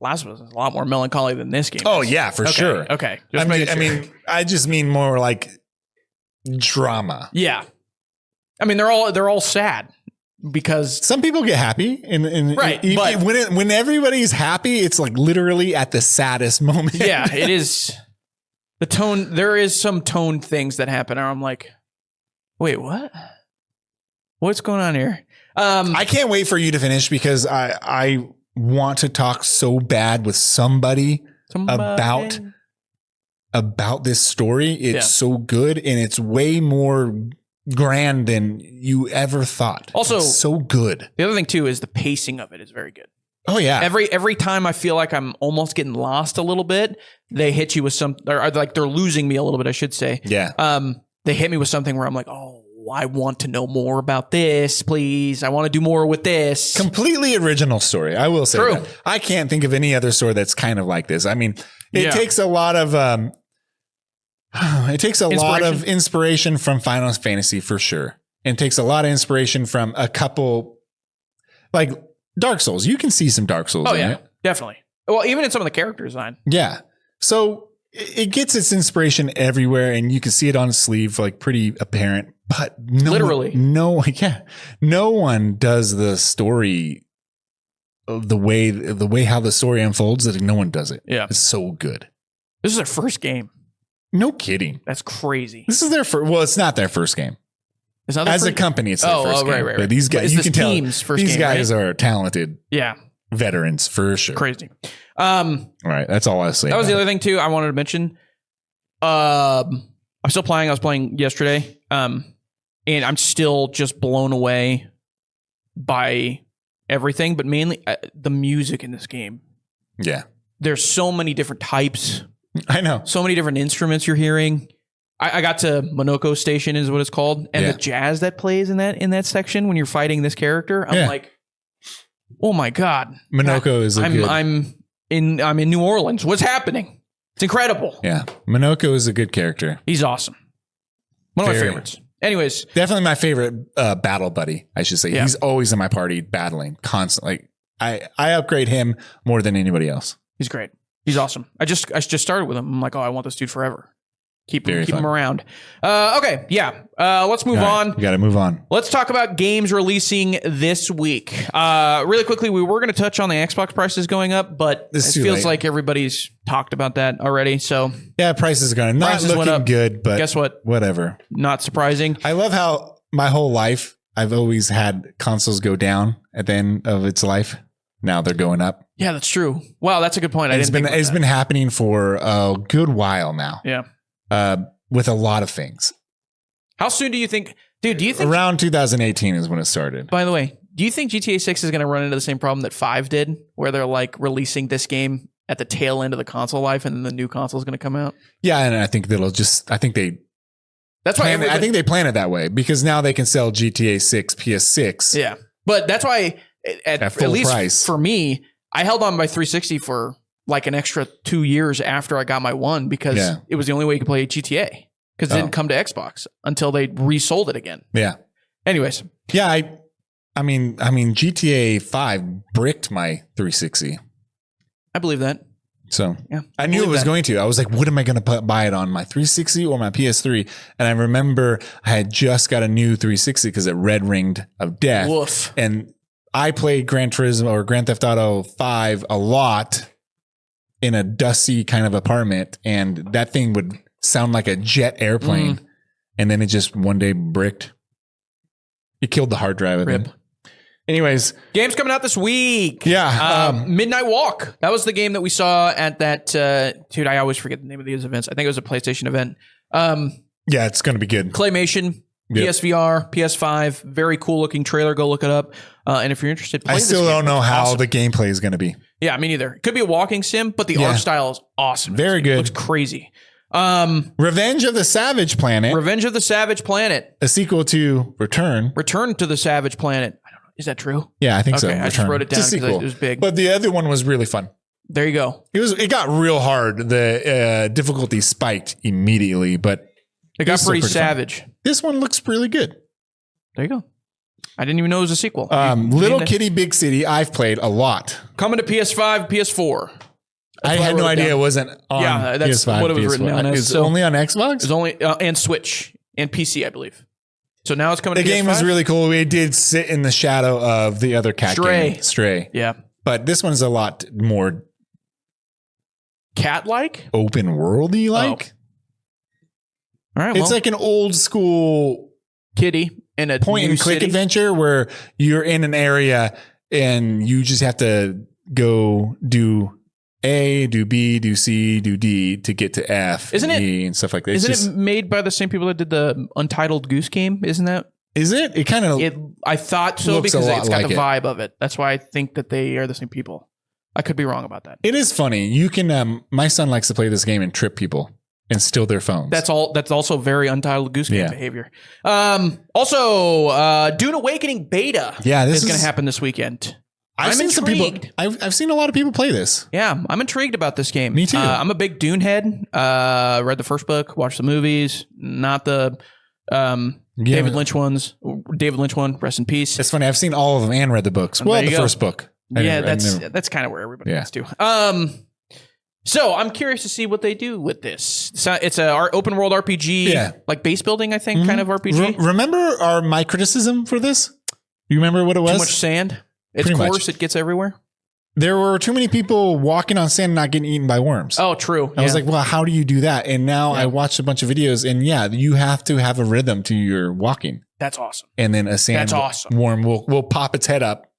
Last of Us is a lot more melancholy than this game. Oh, yeah, for sure. Okay. I just mean more like drama. Yeah. I mean, they're all sad. Because some people get happy and but when everybody's happy, it's like literally at the saddest moment. Yeah, it is the tone. There is some tone things that happen. And I'm like, Wait, what? What's going on here? I can't wait for you to finish because I want to talk so bad with somebody. About this story. It's so good and it's way more grand than you ever thought. Also, it's so good. The other thing too is the pacing of it is very good. Oh yeah. Every time I feel like I'm almost getting lost a little bit, they hit you with or like they're losing me a little bit, I should say. Yeah. They hit me with something where I'm like, oh, I want to know more about this, please. I want to do more with this. Completely original story. I will say that. I can't think of any other story that's kind of like this. I mean, it takes a lot of lot of inspiration from Final Fantasy for sure. And it takes a lot of inspiration from a couple like Dark Souls. You can see some Dark Souls in it. Definitely. Well, even in some of the character design. Yeah. So it gets its inspiration everywhere and you can see it on its sleeve, like pretty apparent, but no one does the story the way how the story unfolds. That no one does it. Yeah. It's so good. This is their first game. No kidding. That's crazy. This is their first. Well, it's not their first game. It's not as a company. It's their first game. Right. But these guys, you can tell these guys are talented. Yeah. Veterans for sure. Crazy. All right. That's all I say. That was the other thing too. I wanted to mention. I'm still playing. I was playing yesterday. And I'm still just blown away by everything, but mainly the music in this game. Yeah. There's so many different types. I know. So many different instruments you're hearing. I got to Monoko Station is what it's called. And the jazz that plays in that section when you're fighting this character, I'm like, oh my God. Monoko is I'm in New Orleans. What's happening? It's incredible. Yeah. Monoko is a good character. He's awesome. One of my favorites. Anyways. Definitely my favorite battle buddy, I should say. Yeah. He's always in my party battling constantly. I upgrade him more than anybody else. He's great. He's awesome. I just started with him. I'm like, oh, I want this dude forever. Keep him around. Okay, yeah. Let's move on. We got to move on. Let's talk about games releasing this week. Really quickly, we were going to touch on the Xbox prices going up, but it feels like everybody's talked about that already. So yeah, prices are going not looking good, but guess what? Whatever. Not surprising. I love how my whole life I've always had consoles go down at the end of its life. Now they're going up. Yeah, that's true. Wow, that's a good point. It's been happening for a good while now. Yeah. With a lot of things. How soon do you think, dude, do you think around 2018 is when it started? By the way, do you think GTA 6 is going to run into the same problem that 5 did, where they're like releasing this game at the tail end of the console life and then the new console is going to come out? Yeah, and I think they plan it that way because now they can sell GTA 6 PS6. Yeah. But that's why at least price. For me, I held on by 360 for like an extra 2 years after I got my one because it was the only way you could play GTA because it didn't come to Xbox until they resold it again. Yeah. Anyways. Yeah. I mean, GTA 5 bricked my 360. I believe that. So I knew it was going to. I was like, what am I going to buy it on, my 360 or my PS3? And I remember I had just got a new 360 because it red ringed of death. Woof. And I played Gran Turismo or Grand Theft Auto 5 a lot in a dusty kind of apartment, and that thing would sound like a jet airplane. And then it just one day bricked. It killed the hard drive. Rip. Anyways. Games coming out this week. Yeah. Midnight Walk. That was the game that we saw at that, dude, I always forget the name of these events. I think it was a PlayStation event. Yeah, it's going to be good. Claymation. PSVR, PS5, very cool looking trailer. Go look it up. And if you're interested, I still don't know how the gameplay is going to be. Yeah, me neither. It could be a walking sim, but the art style is awesome. Very good. It looks crazy. Revenge of the Savage Planet. Revenge of the Savage Planet. A sequel to Return. Return to the Savage Planet. I don't know. Is that true? Yeah, I think so. I just wrote it down because it was big. But the other one was really fun. There you go. It got real hard. The difficulty spiked immediately, but it got pretty savage. Fun. This one looks really good. There you go. I didn't even know it was a sequel. Little Kitty Big City, I've played a lot. Coming to PS5, PS4. I had no idea it wasn't on that's PS5, what it was PS4. written down as. Is it only on Xbox? It's only and Switch and PC, I believe. So now it's coming to PS5. The game was really cool. We did sit in the shadow of the other cat game. Stray. Yeah. But this one's a lot more cat-like? Open worldy like. All right. It's like an old school kitty in a point and click adventure where you're in an area and you just have to go do A, do B, do C, do D to get to F, E, and stuff like that. Isn't it made by the same people that did the Untitled Goose Game? Isn't that? Is it? It kind of. I thought so because it's got the vibe of it. That's why I think that they are the same people. I could be wrong about that. It is funny. You can. My son likes to play this game and trip people and steal their phones. That's also very Untitled Goose Game behavior. Also, Dune Awakening beta. Yeah, this is going to happen this weekend. I've seen some people. I've seen a lot of people play this. Yeah, I'm intrigued about this game. Me too. I'm a big Dune head. Read the first book, watched the movies, not the David Lynch ones. David Lynch one, rest in peace. It's funny. I've seen all of them and read the books. Well, the first book. That's kind of where everybody gets to. So I'm curious to see what they do with this. It's a open world RPG, like base building, I think, kind of RPG. Remember my criticism for this? You remember what it was? Too much sand. It's coarse. It gets everywhere. There were too many people walking on sand and not getting eaten by worms. Oh, true. I was like, well, how do you do that? And now I watched a bunch of videos and you have to have a rhythm to your walking. That's awesome. And then a sand worm will pop its head up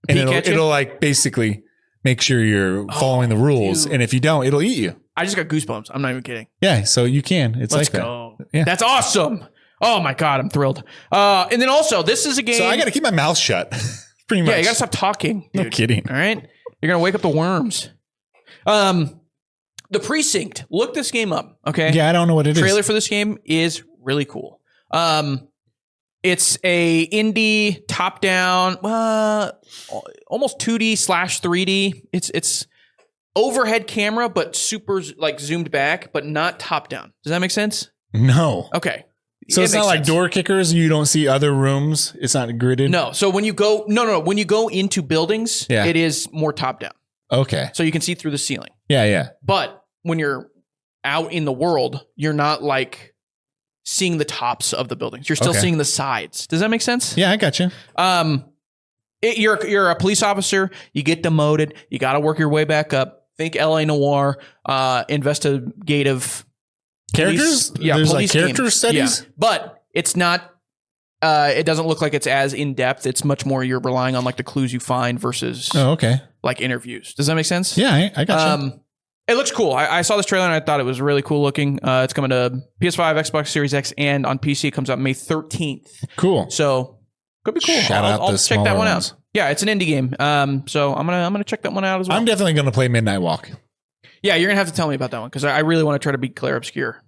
and it'll like basically make sure you're following the rules. Dude. And if you don't, it'll eat you. I just got goosebumps. I'm not even kidding. Yeah. So you can. It's Let's like go. That. Yeah. That's awesome. Oh my God. I'm thrilled. And then also this is a game. So I got to keep my mouth shut. Pretty much. Yeah. You got to stop talking. Dude. No kidding. All right. You're going to wake up the worms. The Precinct. Look this game up. Okay. Yeah. I don't know what it is. Trailer for this game is really cool. It's a indie top down, almost 2D / 3D. It's overhead camera, but super like zoomed back, but not top down. Does that make sense? No. Okay. So it's not like door kickers. You don't see other rooms. It's not gridded. No. So when you go, when you go into buildings, it is more top down. Okay. So you can see through the ceiling. Yeah. Yeah. But when you're out in the world, you're not like seeing the tops of the buildings. You're still seeing the sides. Does that make sense? Yeah, I got you. You're a police officer. You get demoted. You got to work your way back up. Think LA Noire, investigative characters. There's like character studies, but it's not. It doesn't look like it's as in depth. It's much more you're relying on like the clues you find versus like interviews. Does that make sense? Yeah, I got you. It looks cool. I saw this trailer and I thought it was really cool looking. It's coming to PS5, Xbox Series X, and on PC. It comes out May 13th. Cool. So could be cool. I'll check that one out. Yeah, it's an indie game. So I'm gonna check that one out as well. I'm definitely gonna play Midnight Walk. Yeah, you're gonna have to tell me about that one because I really want to try to beat Claire Obscure.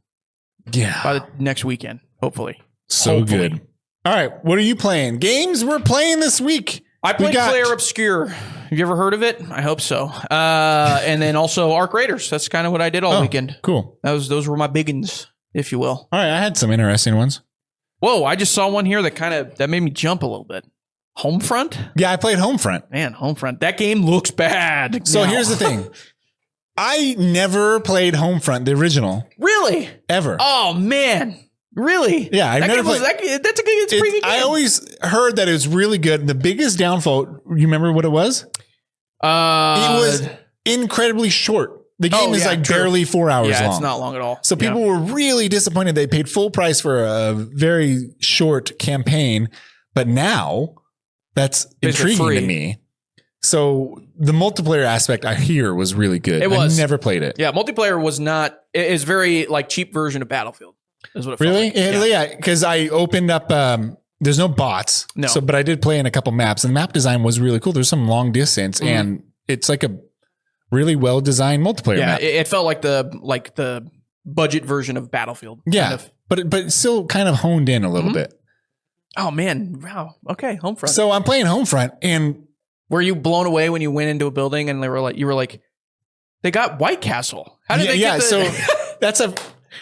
Yeah, by the next weekend, hopefully. Good. All right, what are you playing? Games we're playing this week. I played Claire Obscure. Have you ever heard of it? I hope so. And then also Arc Raiders. That's kind of what I did all weekend. Cool. Those were my biggins, if you will. All right, I had some interesting ones. Whoa, I just saw one here that made me jump a little bit. Homefront? Yeah, I played Homefront. Man, Homefront. That game looks bad. So here's the thing. I never played Homefront, the original. Really? Ever. Oh, man. Really? Yeah, I've never played. It's a pretty good game. I always heard that it was really good. The biggest downfall, you remember what it was? It was incredibly short. The game is barely 4 hours long. Yeah, it's not long at all. So people were really disappointed. They paid full price for a very short campaign, but now that's intriguing to me. So the multiplayer aspect I hear was really good. I never played it. Yeah, multiplayer was not. It is very like cheap version of Battlefield. Is what it really? Felt like. Yeah, because I opened up. There's no bots. No. So, but I did play in a couple maps, and the map design was really cool. There's some long distance, and it's like a really well designed multiplayer map. It felt like the budget version of Battlefield. Yeah, kind of. but it's still kind of honed in a little bit. Oh man! Wow. Okay, Homefront. So I'm playing Homefront, and were you blown away when you went into a building and you were like, they got White Castle? How did they get the- So that's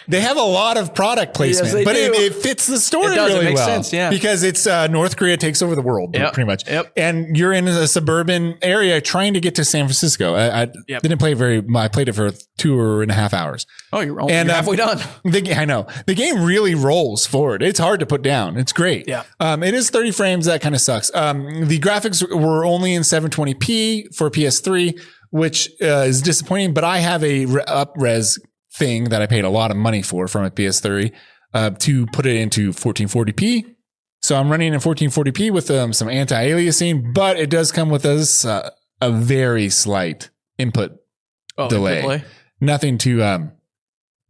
they have a lot of product placement, but it fits the story really well. Makes sense, yeah. Because it's North Korea takes over the world, pretty much. Yep. And you're in a suburban area trying to get to San Francisco. I didn't play I played it for 2.5 hours. Oh, you're halfway done. I know. The game really rolls forward. It's hard to put down. It's great. Yeah. It is 30 frames. That kind of sucks. The graphics were only in 720p for PS3, which is disappointing, but I have a up-res thing that I paid a lot of money for from a PS3 to put it into 1440p. So I'm running in 1440p with some anti-aliasing, but it does come with a very slight input delay. Nothing to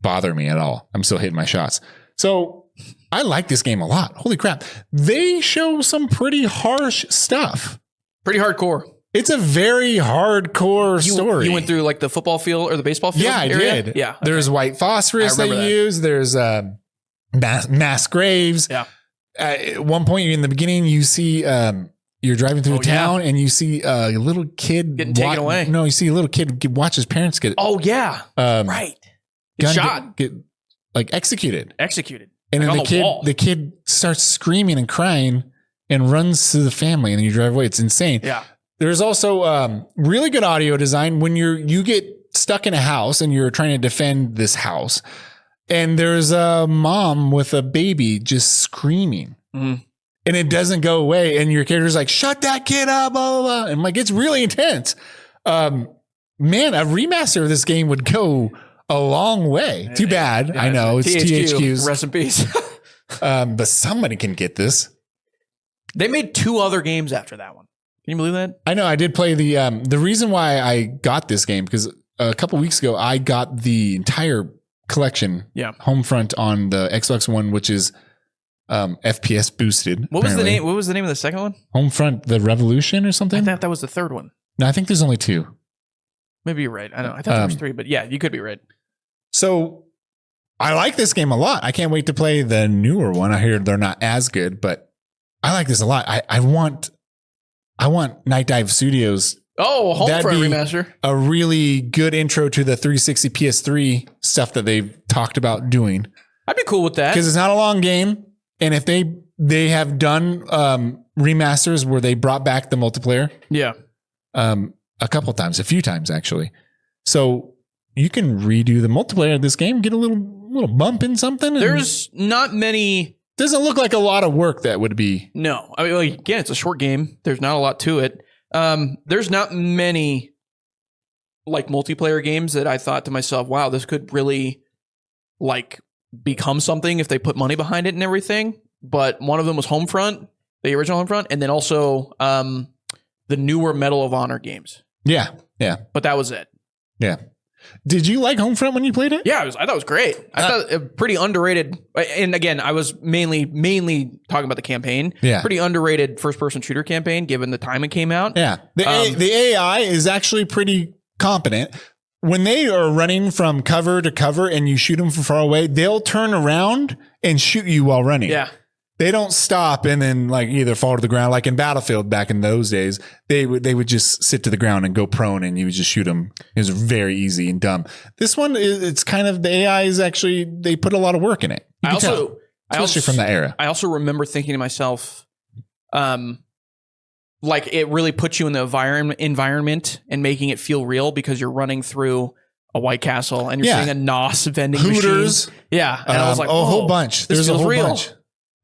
bother me at all. I'm still hitting my shots. So I like this game a lot. Holy crap. They show some pretty harsh stuff. Pretty hardcore. It's a very hardcore story. You went through like the football field or the baseball field? Yeah, I did. Yeah. Okay. There's white phosphorus they use. There's mass graves. Yeah. At one point in the beginning, you see you're driving through a town and you see a little kid getting taken away. No, you see a little kid watch his parents get. Oh yeah, right. Get shot. Get like executed. And like then the kid starts screaming and crying and runs to the family, and then you drive away. It's insane. Yeah. There's also really good audio design when you get stuck in a house and you're trying to defend this house. And there's a mom with a baby just screaming. And it doesn't go away. And your character's like, shut that kid up, blah, blah, blah. And like, it's really intense. Man, a remaster of this game would go a long way. Too bad. I know. It's THQ's. Rest in peace. But somebody can get this. They made 2 other games after that one. Can you believe that? I know. I did play the reason why I got this game, because a couple weeks ago, I got the entire collection, Homefront on the Xbox One, which is FPS boosted. What was the name? What was the name of the second one? Homefront: The Revolution or something. I thought that was the third one. No, I think there's only 2. Maybe you're right. I don't know. I thought there was 3, but yeah, you could be right. So I like this game a lot. I can't wait to play the newer one. I hear they're not as good, but I like this a lot. I want Night Dive Studios. Oh, Homefront remaster. A really good intro to the 360 PS3 stuff that they've talked about doing. I'd be cool with that. Because it's not a long game. And if they have done remasters where they brought back the multiplayer. Yeah. A couple times, a few times actually. So you can redo the multiplayer of this game, get a little bump in something. There's not many. Doesn't look like a lot of work that would be. No. I mean, like, again, it's a short game. There's not a lot to it. There's not many like multiplayer games that I thought to myself, wow, this could really like become something if they put money behind it and everything. But one of them was Homefront, the original Homefront, and then also the newer Medal of Honor games. Yeah. Yeah. But that was it. Yeah. Did you like Homefront when you played it? Yeah, I thought it was great. I thought it pretty underrated. And again, I was mainly talking about the campaign. Yeah. Pretty underrated first-person shooter campaign, given the time it came out. Yeah. The AI is actually pretty competent. When they are running from cover to cover and you shoot them from far away, they'll turn around and shoot you while running. Yeah. They don't stop and then like either fall to the ground. Like in Battlefield back in those days, they would just sit to the ground and go prone and you would just shoot them. It was very easy and dumb. This one, it's kind of, the AI is actually, they put a lot of work in it. Especially from that era. I also remember thinking to myself, like it really puts you in the environment and making it feel real because you're running through a White Castle and you're seeing a NOS vending Hooters. machine. Yeah. And I was like, a whole bunch. There's a whole bunch.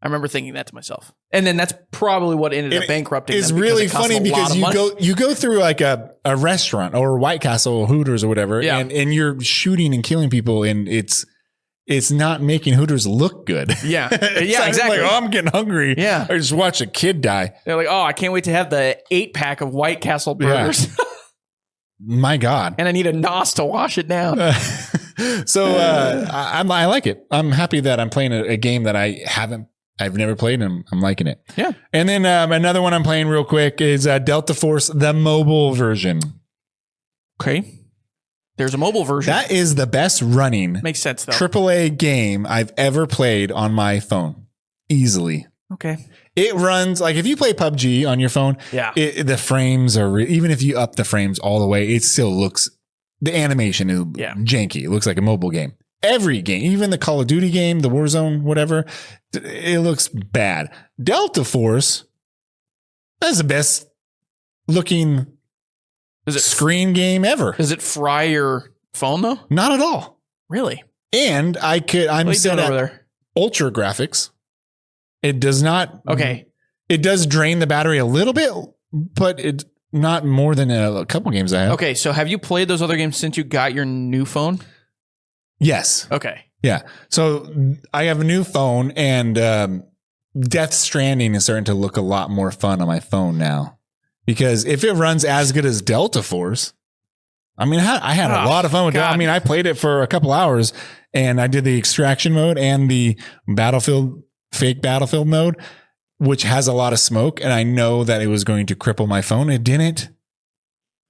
I remember thinking that to myself. And then that's probably what ended up bankrupting them. It's really funny because you go through like a restaurant or White Castle or Hooters or whatever, and you're shooting and killing people, and it's not making Hooters look good. Yeah. Yeah, exactly. Like, oh, I'm getting hungry. Yeah. I just watched a kid die. They're like, oh, I can't wait to have the 8-pack of White Castle burgers. Yeah. My God. And I need a NOS to wash it down. I like it. I'm happy that I'm playing a game that I've never played, and I'm liking it. Yeah. And then another one I'm playing real quick is Delta Force, the mobile version. Okay. There's a mobile version. That is the best running makes sense though. AAA game I've ever played on my phone. Easily. Okay. It runs like if you play PUBG on your phone, the frames are even if you up the frames all the way, it still looks, the animation is janky. It looks like a mobile game. Every game, even the Call of Duty game, the Warzone, whatever, it looks bad. Delta Force, that's the best looking screen game ever. Does it fry your phone though? Not at all. Really? And I'm set at ultra graphics. It does not. Okay. It does drain the battery a little bit, but it's not more than a couple games I have. Okay. So have you played those other games since you got your new phone? Yes. Okay. Yeah. So I have a new phone, and Death Stranding is starting to look a lot more fun on my phone now. Because if it runs as good as Delta Force, I mean, I had a lot of fun with it. I mean, I played it for a couple hours, and I did the extraction mode and the fake battlefield mode, which has a lot of smoke. And I know that it was going to cripple my phone. It didn't.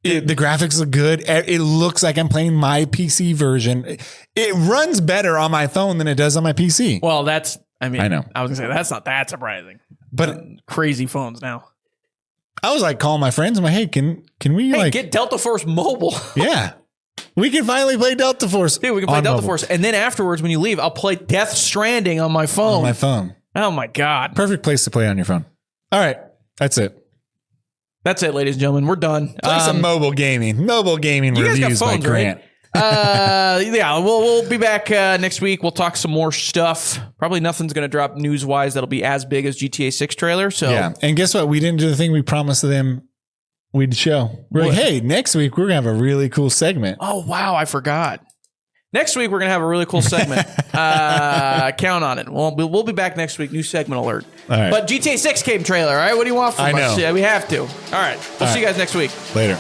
The graphics look good. It looks like I'm playing my PC version. It runs better on my phone than it does on my PC. Well, I know. I was gonna say that's not that surprising. But crazy phones now. I was like calling my friends. I'm like, hey, can we get Delta Force mobile? Yeah. We can finally play Delta Force. Dude, we can play Delta Force. And then afterwards, when you leave, I'll play Death Stranding on my phone. Oh my God. Perfect place to play on your phone. All right. That's it. That's it, ladies and gentlemen. We're done. Play some mobile gaming. Mobile gaming reviews by Grant. Right? Yeah, we'll be back next week. We'll talk some more stuff. Probably nothing's going to drop news-wise that'll be as big as GTA 6 trailer. So yeah, and guess what? We didn't do the thing we promised them we'd show. We're like, hey, next week we're going to have a really cool segment. Oh, wow, I forgot. Next week we're going to have a really cool segment. Count on it. We'll be back next week. New segment alert. All right. But GTA 6 came trailer, all right? What do you want from us? know. Yeah, we have to. All right. We'll see you guys next week. Later.